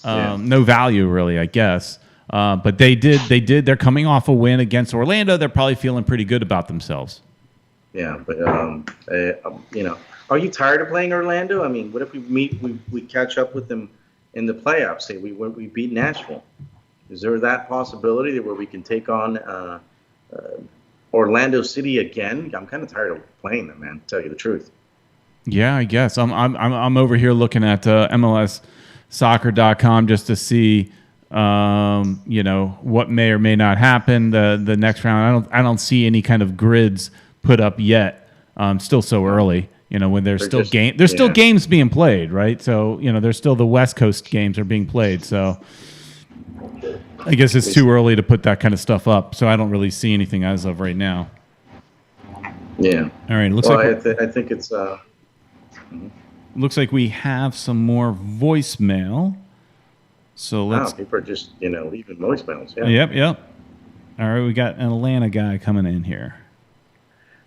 Right. No value, really, I guess. But they did. They're coming off a win against Orlando. They're probably feeling pretty good about themselves. Yeah, but are you tired of playing Orlando? I mean, what if we catch up with them in the playoffs? Say we beat Nashville. Is there that possibility where we can take on Orlando City again? I'm kind of tired of playing them, man. To tell you the truth. Yeah, I guess I'm over here looking at MLSsoccer.com just to see what may or may not happen the next round. I don't see any kind of grids put up yet. Still so early. When there's still games being played, right? So there's still the West Coast games are being played. So I guess it's too early to put that kind of stuff up. So I don't really see anything as of right now. Yeah. All right. I think it's. Looks like we have some more voicemail. So let's. People are just leaving voicemails. Yeah. Yep. All right, we got an Atlanta guy coming in here.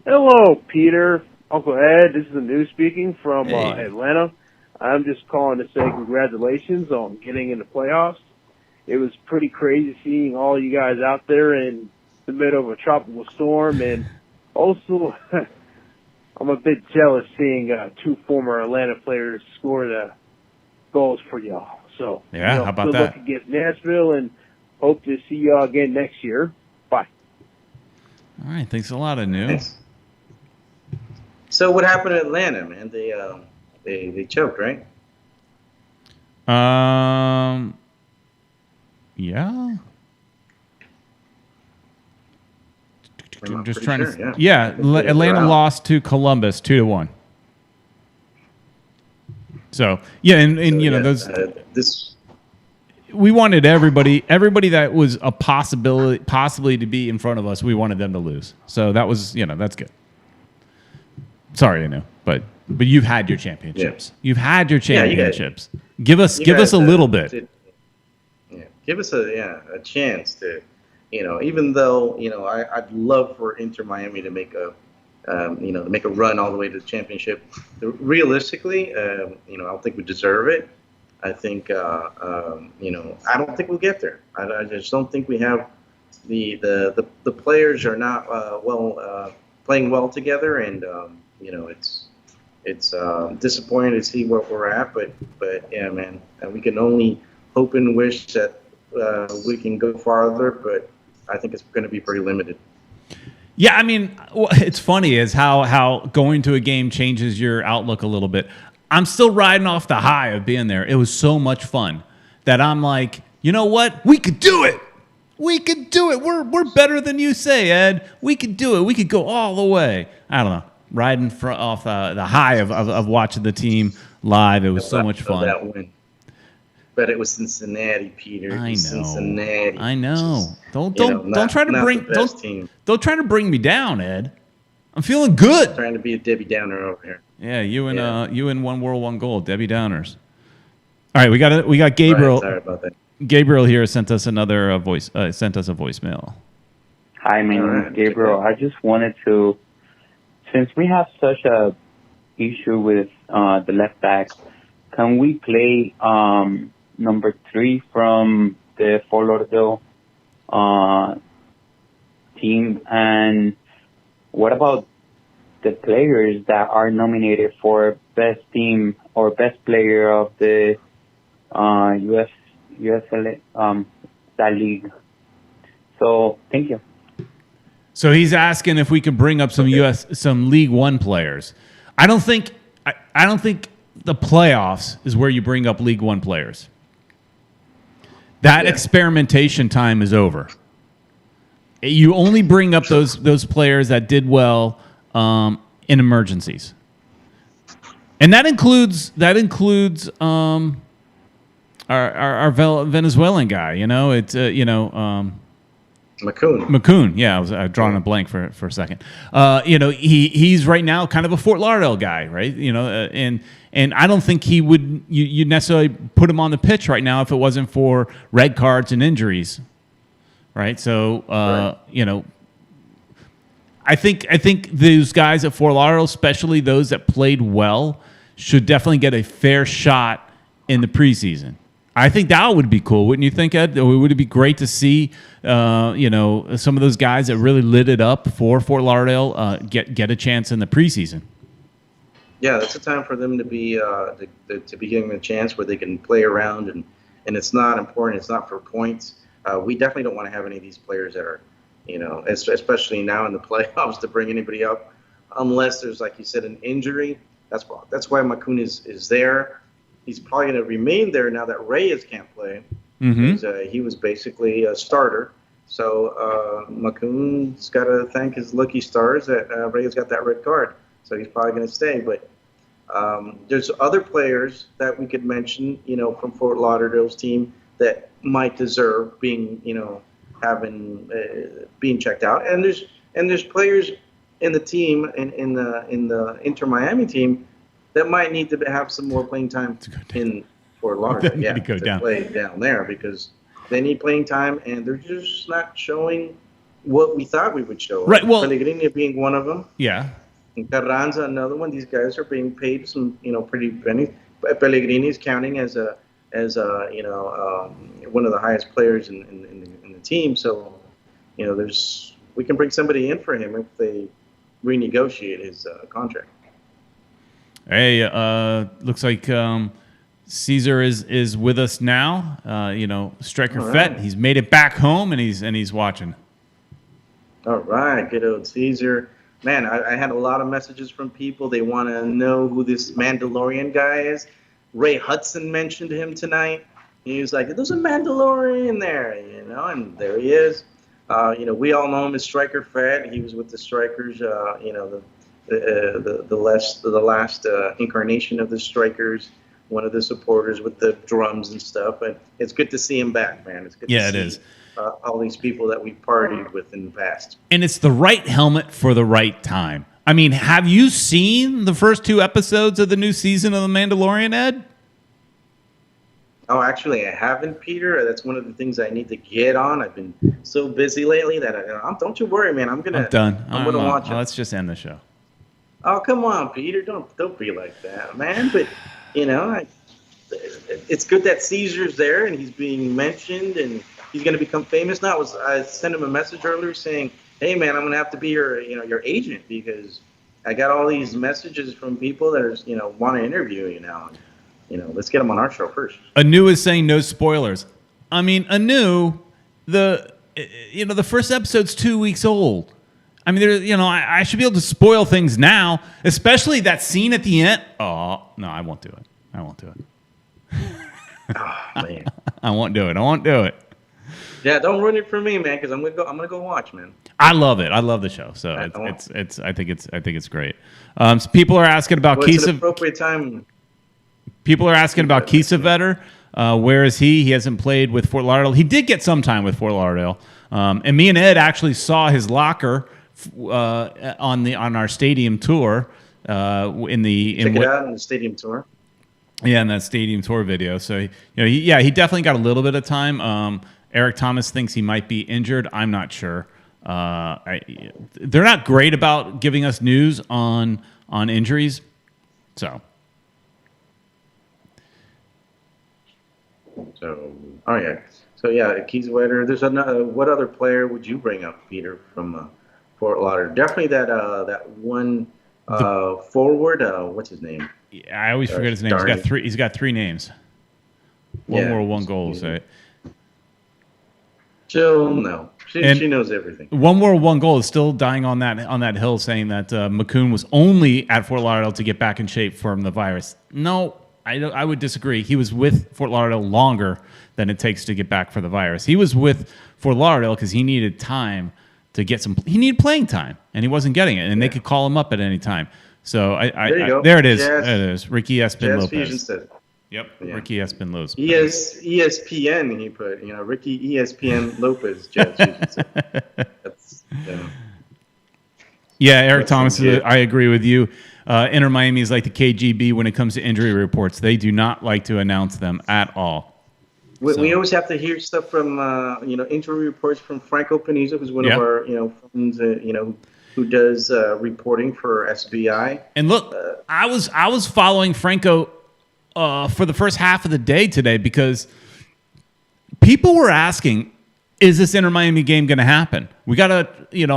Hello, Peter, Uncle Ed. This is the news speaking from Atlanta. I'm just calling to say congratulations on getting in the playoffs. It was pretty crazy seeing all you guys out there in the middle of a tropical storm, and also I'm a bit jealous seeing two former Atlanta players score the goals for y'all. So how about good that? Luck against Nashville, and hope to see y'all again next year. Bye. All right, thanks a lot, Anu. Thanks. So what happened in Atlanta, man? They choked, right? Yeah. I'm just trying sure, to. Yeah, Atlanta lost to Columbus 2-1. So those. We wanted everybody that was a possibly to be in front of us. We wanted them to lose. So that was that's good. Sorry, I know, but you've had your championships. Yeah. You've had your championships. Give us a little bit. Give us a chance to, even though I'd love for Inter Miami to make a run all the way to the championship. Realistically, I don't think we deserve it. I think I don't think we'll get there. I just don't think we have the players are not playing well together, and it's disappointing to see where we're at. But yeah, man, we can only hope and wish that we can go farther. But I think it's going to be pretty limited. Yeah, I mean, it's funny is how going to a game changes your outlook a little bit. I'm still riding off the high of being there. It was so much fun that I'm like, you know what? We could do it. We could do it. We're better than you say, Ed. We could do it. We could go all the way. I don't know. Riding off the high of watching the team live. It was so much fun. That win. But it was Cincinnati, Peter. I know. Cincinnati. I know. Don't try to bring me down, Ed. I'm feeling good. Trying to be a Debbie Downer over here. Yeah, you and One World, One Goal, Debbie Downers. All right, we got Gabriel. Right, sorry about that. Gabriel here sent us another voicemail. Hi, my name is Gabriel. I just wanted to, since we have such a issue with the left back, can we play number 3 from the Fort Lauderdale team? And what about the players that are nominated for best team or best player of the USL that league? So thank you. So he's asking if we can bring up some League One players. I don't think the playoffs is where you bring up League One players. That experimentation time is over. You only bring up those players that did well in emergencies, and that includes our Venezuelan guy. It's McCoon. Yeah, I was drawing a blank for a second. He's right now kind of a Fort Lauderdale guy, right? And I don't think he would you necessarily put him on the pitch right now if it wasn't for red cards and injuries, right? So I think those guys at Fort Lauderdale, especially those that played well, should definitely get a fair shot in the preseason. I think that would be cool, wouldn't you think, Ed? Would it be great to see, some of those guys that really lit it up for Fort Lauderdale get a chance in the preseason? Yeah, that's a time for them to be getting a chance where they can play around, and it's not important. It's not for points. We definitely don't want to have any of these players that are, especially now in the playoffs, to bring anybody up, unless there's, like you said, an injury. That's why McCoon is there. He's probably going to remain there now that Reyes can't play. Because, he was basically a starter. So McCoon's got to thank his lucky stars that Reyes got that red card. So he's probably going to stay. But there's other players that we could mention, from Fort Lauderdale's team that might deserve being, being checked out. And there's players in the team in the Inter Miami team that might need to have some more playing time in Fort Lauderdale. To play down there, because they need playing time, and they're just not showing what we thought we would show. Right. Well, Pellegrini being one of them. Yeah. And Carranza, another one. These guys are being paid some, pretty pennies. Pellegrini is counting as one of the highest players in the team. So, we can bring somebody in for him if they renegotiate his contract. Hey, looks like Caesar is with us now. Striker Fett. He's made it back home, and he's watching. All right, good old Caesar. Man, I had a lot of messages from people. They want to know who this Mandalorian guy is. Ray Hudson mentioned him tonight. He was like, "There's a Mandalorian there," and there he is. We all know him as Striker Fett. He was with the Strikers. The last incarnation of the Strikers, one of the supporters with the drums and stuff. And it's good to see him back, man. It's good to see, is. All these people that we partied with in the past. And it's the right helmet for the right time. I mean, have you seen the first 2 episodes of the new season of The Mandalorian, Ed? Oh, actually, I haven't, Peter. That's one of the things I need to get on. I've been so busy lately that don't you worry, man. I'm done. I'm gonna watch it. Let's just end the show. Oh, come on, Peter. Don't be like that, man. But, it's good that Caesar's there and he's being mentioned and he's going to become famous now. I sent him a message earlier saying, "Hey, man, I'm going to have to be your agent because I got all these messages from people that are, want to interview you now. Let's get them on our show first." Anu is saying no spoilers. I mean, Anu, the first episode's 2 weeks old. I mean, I should be able to spoil things now, especially that scene at the end. Oh, no, I won't do it. Oh, man. I won't do it. Yeah, don't ruin it for me, man, because I'm gonna go watch, man. I love it. I love the show. So I think it's great. So people are asking about It's an appropriate time. People are asking about Kiesewetter. Where is he? He hasn't played with Fort Lauderdale. He did get some time with Fort Lauderdale. And me and Ed actually saw his locker on our stadium tour. Check it out in the stadium tour. Yeah, in that stadium tour video. So he definitely got a little bit of time. Eric Thomas thinks he might be injured. I'm not sure. They're not great about giving us news on injuries. So, Kiesewetter. There's another. What other player would you bring up, Peter, from Fort Lauderdale? Definitely that one forward. What's his name? I always forget his name. He's got 3 names. One more, 1 goal. So Jill, no. And She knows everything. One World, One Goal is still dying on that hill, saying that McCoon was only at Fort Lauderdale to get back in shape from the virus. No, I would disagree. He was with Fort Lauderdale longer than it takes to get back for the virus. He was with Fort Lauderdale because he needed time to get he needed playing time, and he wasn't getting it, and they could call him up at any time. So there it is. There it is. Ricky Espin Lopez. Fusion said it. Yep, yeah. Ricky Espin Lopez. ESPN, he put, Ricky ESPN Lopez, Jazz Fusion said. That's, yeah, Eric Thomas, I agree with you. Inter Miami is like the KGB when it comes to injury reports. They do not like to announce them at all. We always have to hear stuff from, injury reports from Franco Panizo, who's one of our, friends, who does reporting for SBI. And look, I was following Franco for the first half of the day today because people were asking, is this Inter Miami game going to happen? We got a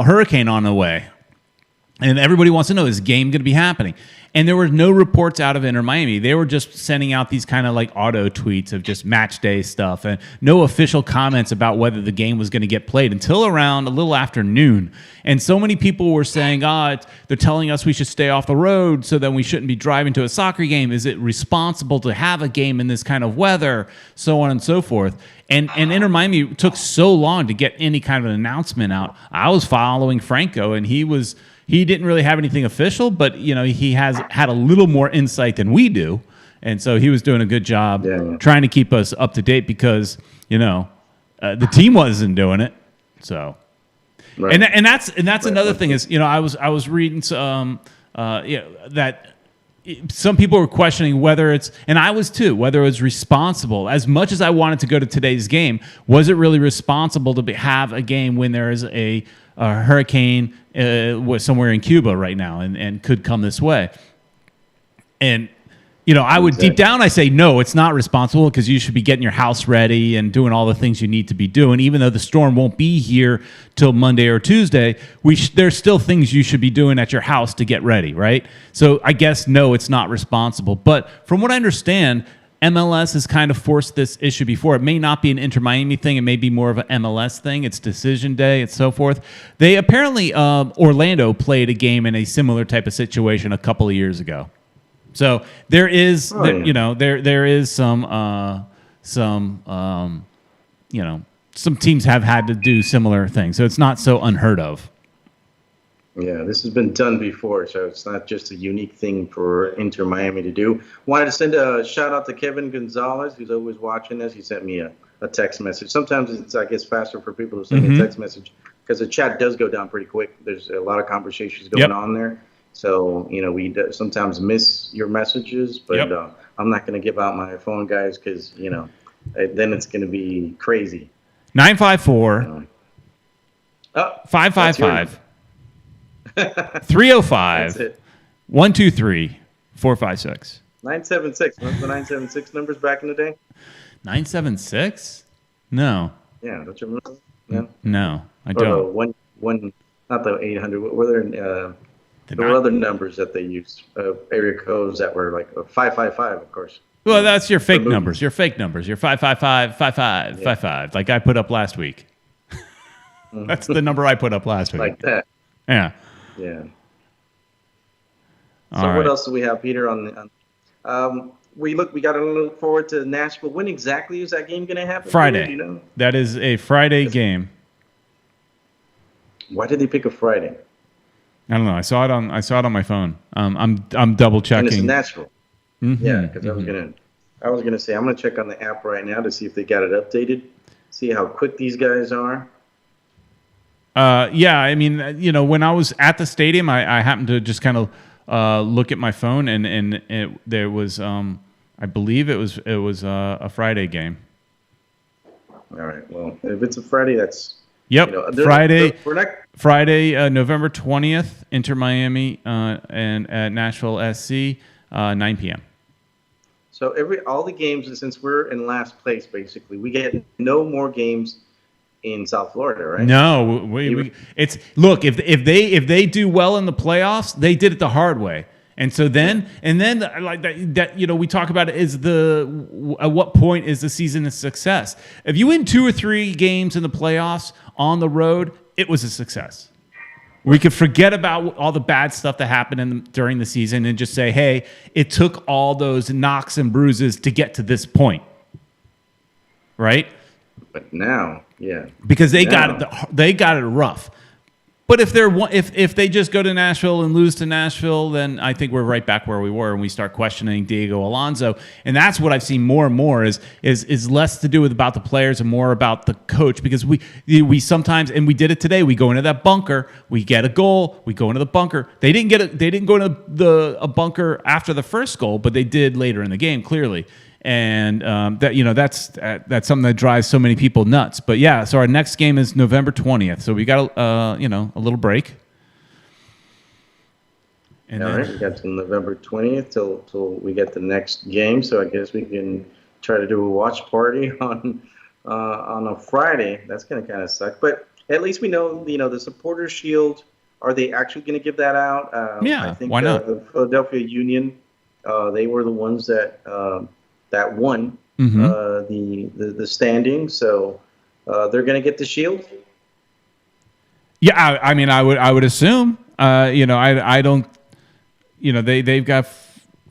hurricane on the way. And everybody wants to know, is game going to be happening? And there were no reports out of Inter Miami. They were just sending out these kind of like auto tweets of just match day stuff and no official comments about whether the game was going to get played until around a little after noon. And so many people were saying, they're telling us we should stay off the road, so then we shouldn't be driving to a soccer game. Is it responsible to have a game in this kind of weather? So on and so forth. And Inter Miami took so long to get any kind of an announcement out. I was following Franco, and he didn't really have anything official, but he has had a little more insight than we do, and so he was doing a good job trying to keep us up to date because the team wasn't doing it. So, right. and that's another thing is I was reading that some people were questioning whether it's, and I was too, whether it was responsible. As much as I wanted to go to today's game, was it really responsible to have a game when there is a hurricane somewhere in Cuba right now and could come this way? And I would deep down I say no, it's not responsible because you should be getting your house ready and doing all the things you need to be doing. Even though the storm won't be here till Monday or Tuesday, there's still things you should be doing at your house to get ready, right? So I guess no, it's not responsible. But from what I understand, MLS has kind of forced this issue before. It may not be an Inter Miami thing. It may be more of an MLS thing. It's decision day and so forth. They apparently, Orlando played a game in a similar type of situation a couple of years ago. So there is, there is some teams have had to do similar things. So it's not so unheard of. Yeah, this has been done before, so it's not just a unique thing for Inter Miami to do. Wanted to send a shout out to Kevin Gonzalez, who's always watching us. He sent me a text message. Sometimes it's, I guess, faster for people to send me a text message because the chat does go down pretty quick. There's a lot of conversations going on there. So, we sometimes miss your messages, but I'm not going to give out my phone, guys, because, then it's going to be crazy. 954 555 305 123 456. 976. Remember the 976 numbers back in the day? 976? No. Yeah, don't you remember? Yeah. No, I don't. One, not the 800. What were there were other numbers that they used, area codes that were like 555, of course. Well, that's your fake numbers. Your fake numbers. Your 555 5555, like I put up last week. That's the number I put up last week. Like that. Yeah. Yeah. So what else do we have, Peter? We got to look forward to Nashville. When exactly is that game going to happen? Friday. Peter, do you know? That is a Friday game. Why did they pick a Friday? I don't know. I saw it on my phone. I'm double checking. And it's Nashville. Mm-hmm. Yeah, because I was gonna say I'm gonna check on the app right now to see if they got it updated. See how quick these guys are. Yeah, I mean, when I was at the stadium, I happened to just kind of look at my phone, and there was, I believe it was a Friday game. All right. Well, if it's a Friday, that's Friday. Friday, November 20th, Inter Miami and at Nashville SC, 9 p.m. So all the games, since we're in last place, basically, we get no more games in South Florida, right? No, it's look, if they do well in the playoffs, they did it the hard way. And so then like that we talk about it is at what point is the season a success? If you win 2 or 3 games in the playoffs on the road, it was a success. We could forget about all the bad stuff that happened during the season and just say, hey, it took all those knocks and bruises to get to this point. Right? But now, yeah. Because they got it rough. But if they just go to Nashville and lose to Nashville, then I think we're right back where we were, and we start questioning Diego Alonso. And that's what I've seen more and more is less to do with about the players and more about the coach. Because we sometimes, and we did it today, we go into that bunker, we get a goal, we go into the bunker. They didn't go into a bunker after the first goal, but they did later in the game, clearly. And that's something that drives so many people nuts. But yeah, so our next game is November 20th. So we got a little break. And all right, we got till November 20th till we get the next game. So I guess we can try to do a watch party on a Friday. That's gonna kind of suck, but at least we know the Supporters Shield. Are they actually going to give that out? Yeah, I think why not? The Philadelphia Union, they were the ones that won the standing, so they're going to get the Shield. Yeah, I mean, I would assume. I don't. They've got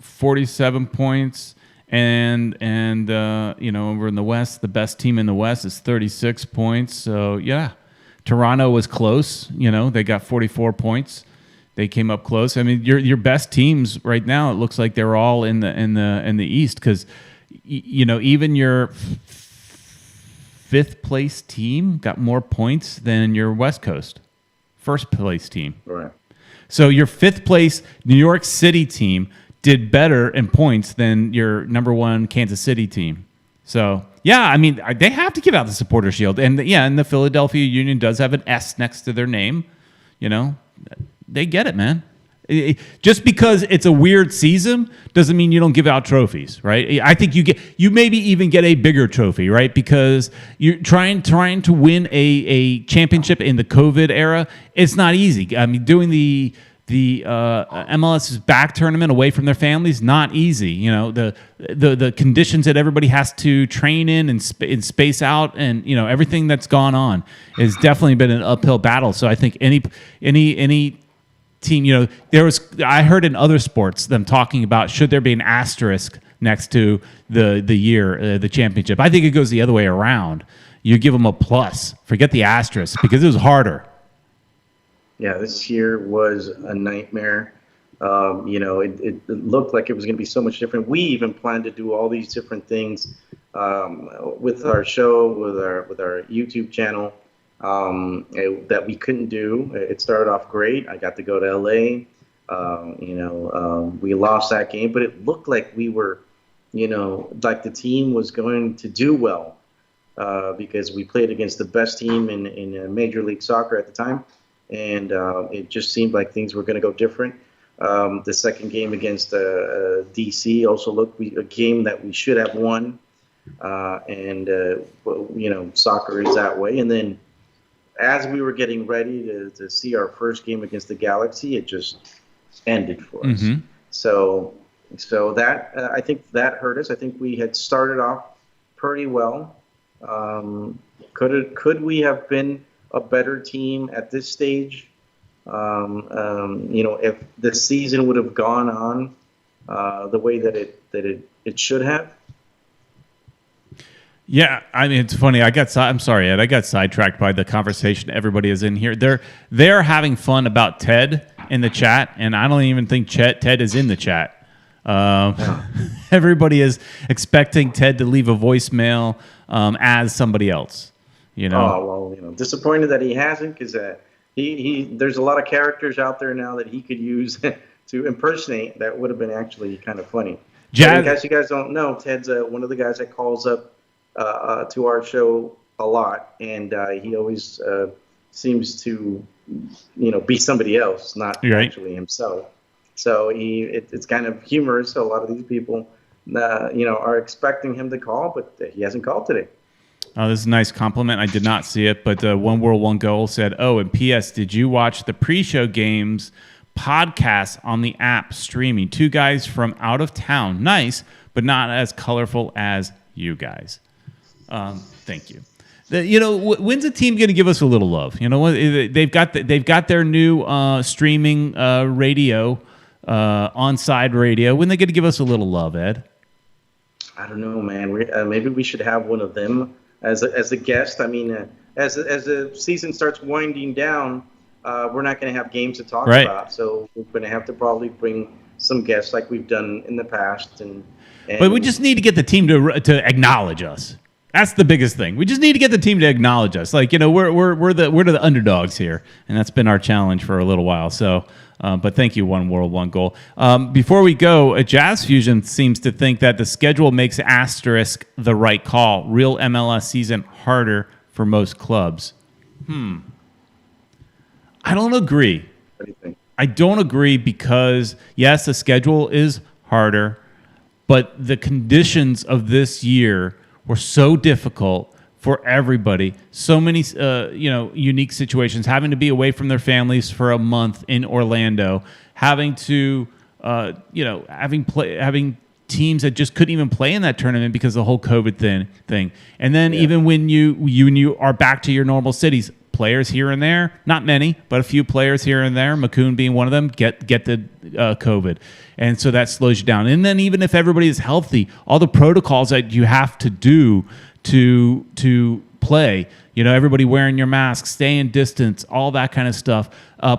47 points, and over in the West, the best team in the West is 36 points. So yeah, Toronto was close. They got 44 points. They came up close. I mean, your best teams right now, it looks like they're all in the East, because even your fifth place team got more points than your West Coast first place team. Right. So your fifth place New York City team did better in points than your number one Kansas City team. So yeah, I mean, they have to give out the Supporter Shield, and and the Philadelphia Union does have an S next to their name. They get it, man. Just because it's a weird season doesn't mean you don't give out trophies, right? I think you maybe even get a bigger trophy, right? Because you're trying to win a championship in the COVID era. It's not easy. I mean, doing the MLS's back tournament away from their families, not easy. The conditions that everybody has to train in and space out, and everything that's gone on has definitely been an uphill battle. So I think any team, I heard in other sports them talking about, should there be an asterisk next to the championship? I think it goes the other way around. You give them a plus. Forget the asterisk, because it was harder. Yeah, this year was a nightmare. It looked like it was going to be so much different. We even planned to do all these different things with our show, with our YouTube channel. That we couldn't do. It started off great. I got to go to LA. We lost that game, but it looked like we were, like the team was going to do well because we played against the best team in Major League Soccer at the time, and it just seemed like things were going to go different. The second game against DC also looked a game that we should have won, and soccer is that way. And then, as we were getting ready to see our first game against the Galaxy, it just ended for us. Mm-hmm. So that I think that hurt us. I think we had started off pretty well. Could we have been a better team at this stage? If the season would have gone on the way that it should have. Yeah, I mean, it's funny. I'm sorry, Ed. I got sidetracked by the conversation everybody is in here. They're having fun about Ted in the chat, and I don't even think Ted is in the chat. Everybody is expecting Ted to leave a voicemail as somebody else. Oh well, disappointed that he hasn't, because there's a lot of characters out there now that he could use to impersonate. That would have been actually kind of funny. In case you guys don't know, Ted's one of the guys that calls up to our show a lot, and he always seems to, be somebody else, not actually himself. So it's kind of humorous. So a lot of these people, are expecting him to call, but he hasn't called today. Oh, this is a nice compliment. I did not see it, but One World, One Goal said, "Oh, and P.S. Did you watch the pre-show games podcasts on the app streaming. Two guys from out of town. Nice, but not as colorful as you guys. Thank you. When's the team going to give us a little love? You know what? They've got their new streaming radio, onside radio. When are they going to give us a little love, Ed? I don't know, man. Maybe we should have one of them as a guest. I mean, as the season starts winding down, we're not going to have games to talk about, so we're going to have to probably bring some guests like we've done in the past. But we just need to get the team to acknowledge us. That's the biggest thing. We just need to get the team to acknowledge us. Like, we're the underdogs here, and that's been our challenge for a little while. So, but thank you, One World, One Goal. Before we go, Jazz Fusion seems to think that the schedule makes asterisk the right call. Real MLS season harder for most clubs. I don't agree. What do you think? I don't agree because, yes, the schedule is harder, but the conditions of this year were so difficult for everybody. So many, unique situations. Having to be away from their families for a month in Orlando, having to, having teams that just couldn't even play in that tournament because of the whole COVID thing. And then even when you are back to your normal cities, players here and there, not many, but a few players here and there, McCoon being one of them, get the COVID. And so that slows you down. And then even if everybody is healthy, all the protocols that you have to do to play, everybody wearing your mask, staying distance, all that kind of stuff,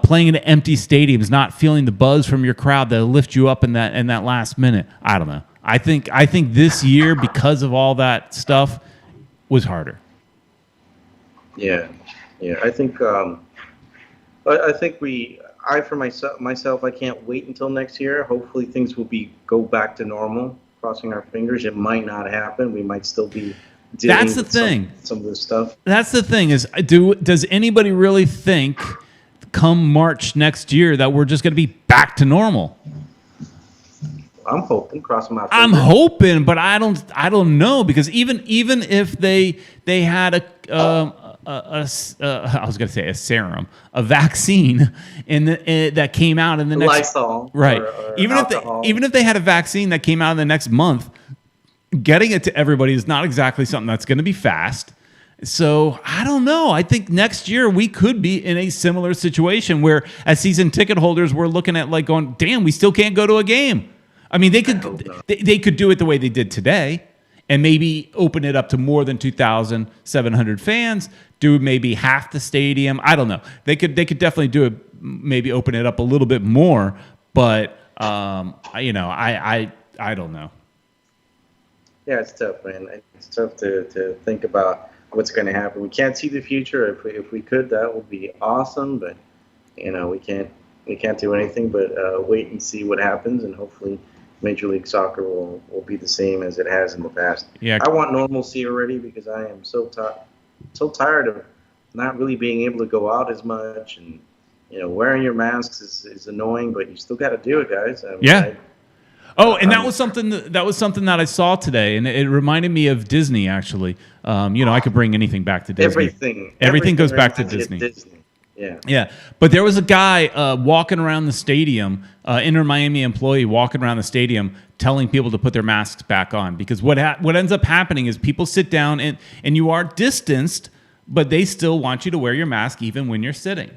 playing in empty stadiums, not feeling the buzz from your crowd that'll lift you up in that last minute. I don't know. I think this year, because of all that stuff, was harder. Yeah. I think for myself, I can't wait until next year. Hopefully things will go back to normal. Crossing our fingers. It might not happen. We might still be dealing That's the with thing. Some of this stuff. That's the thing is, does anybody really think come March next year that we're just going to be back to normal? I'm hoping, crossing my fingers. I'm hoping, but I don't know, because even if they had I was going to say a serum, a vaccine, that came out in the next Lysol, right. Or even if they had a vaccine that came out in the next month, getting it to everybody is not exactly something that's going to be fast. So I don't know. I think next year we could be in a similar situation where, as season ticket holders, we're looking at like going, damn, we still can't go to a game. I mean, they could do it the way they did today, and maybe open it up to more than 2,700 fans, do maybe half the stadium. I don't know. They could definitely do it, maybe open it up a little bit more, but I don't know. Yeah, it's tough, man. It's tough to think about what's going to happen. We can't see the future. If we could, that would be awesome, but we can't do anything but wait and see what happens, and hopefully Major League Soccer will be the same as it has in the past. Yeah. I want normalcy already, because I am so tired of not really being able to go out as much, and wearing your masks is annoying, but you still got to do it, guys. And that was something that I saw today, and it reminded me of Disney. Actually, I could bring anything back to Disney. Everything goes back to Disney. Yeah. But there was a guy walking around the stadium, Inter Miami employee walking around the stadium, telling people to put their masks back on, because what ends up happening is people sit down and you are distanced, but they still want you to wear your mask even when you're sitting.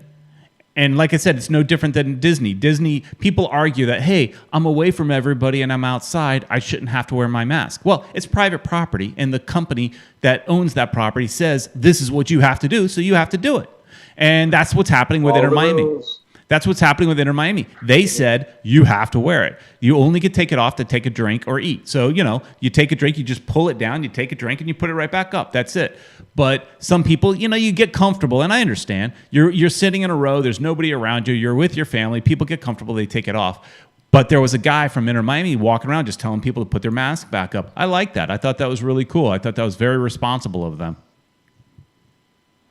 And like I said, it's no different than Disney. Disney, people argue that, hey, I'm away from everybody and I'm outside, I shouldn't have to wear my mask. Well, it's private property, and the company that owns that property says this is what you have to do, so you have to do it. And that's what's happening with Inter Miami. That's what's happening with Inter Miami. They said you have to wear it. You only could take it off to take a drink or eat. So, you take a drink, you just pull it down, you take a drink, and you put it right back up. That's it. But some people, you get comfortable, and I understand. You're sitting in a row, there's nobody around you, you're with your family, people get comfortable, they take it off. But there was a guy from Inter Miami walking around just telling people to put their mask back up. I like that. I thought that was really cool. I thought that was very responsible of them.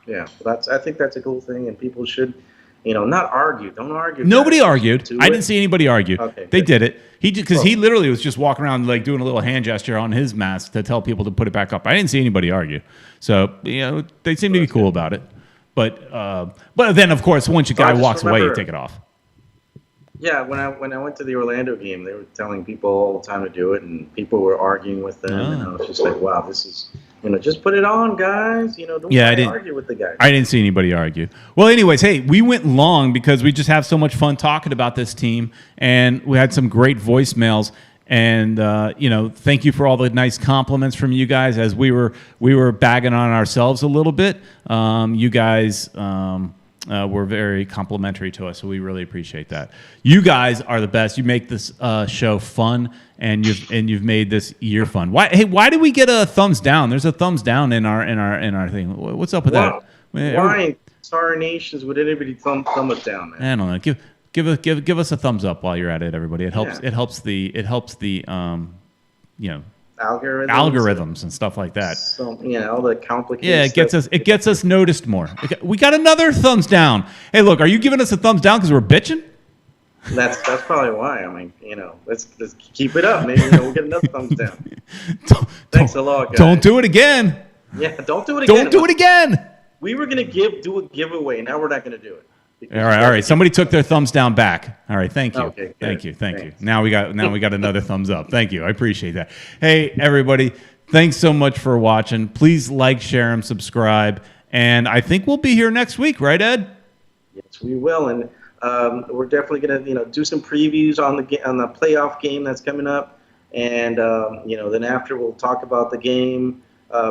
Yeah, I think that's a cool thing, and people should, not argue. Don't argue. Nobody argued. I didn't see anybody argue. Okay, they did it. He literally was just walking around like doing a little hand gesture on his mask to tell people to put it back up. I didn't see anybody argue. So they seem to be cool about it. But then of course once a guy walks away, you take it off. Yeah, when I went to the Orlando game, they were telling people all the time to do it, and people were arguing with them, and I was just like, wow, this is, just put it on, guys. Don't argue with the guys. I didn't see anybody argue. Well, anyways, hey, we went long because we just have so much fun talking about this team, and we had some great voicemails. And thank you for all the nice compliments from you guys as we were bagging on ourselves a little bit. You guys were very complimentary to us, so we really appreciate that. You guys are the best. You make this show fun, and you've made this year fun. Why did we get a thumbs down? There's a thumbs down in our thing. What's up with that? Why Star Nations would anybody thumb us down, man? I don't know. Give us a thumbs up while you're at it, everybody. It helps. It helps the algorithms and stuff like that. So all the complicated. Yeah, it gets us noticed more. We got another thumbs down. Hey, look, are you giving us a thumbs down because we're bitching? That's probably why. I mean, let's keep it up. Maybe we'll get another thumbs down. Thanks a lot, guys. Don't do it again. Yeah, don't do it again. Don't do it again. We were gonna do a giveaway. Now we're not gonna do it. All right. Somebody took their thumbs down back. All right, thank you. Okay, thank you. Now we got another thumbs up. Thank you. I appreciate that. Hey, everybody, thanks so much for watching. Please like, share, and subscribe. And I think we'll be here next week, right, Ed? Yes, we will. And we're definitely gonna do some previews on the playoff game that's coming up. And then after we'll talk about the game.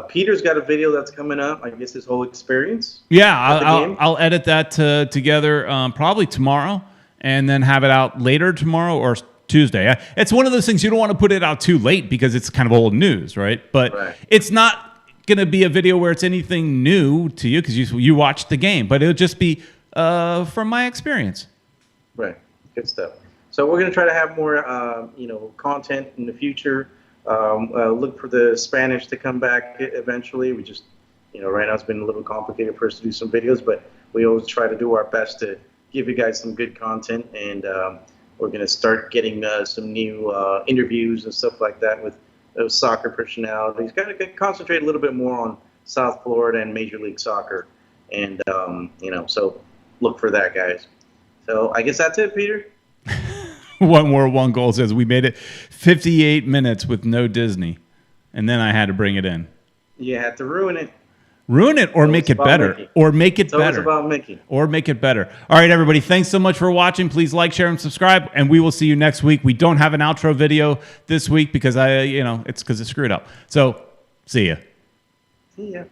Peter's got a video that's coming up. I guess his whole experience. Yeah, I'll edit that together probably tomorrow, and then have it out later tomorrow or Tuesday. It's one of those things you don't want to put it out too late because it's kind of old news, right? But it's not going to be a video where it's anything new to you because you watched the game, but it'll just be from my experience. Right. Good stuff. So we're going to try to have more content in the future. Look for the Spanish to come back eventually. We just, right now it's been a little complicated for us to do some videos, but we always try to do our best to give you guys some good content. And we're going to start getting some new interviews and stuff like that with soccer personalities. Got to concentrate a little bit more on South Florida and Major League Soccer. And, so look for that, guys. So I guess that's it, Peter. One goal says we made it 58 minutes with no Disney, and then I had to bring it in. You had to ruin it. Ruin it or make it better. Mickey. Or make it better. It's about Mickey. Or make it better. All right, everybody. Thanks so much for watching. Please like, share, and subscribe, and we will see you next week. We don't have an outro video this week because it's because it screwed up. So, see ya. See ya.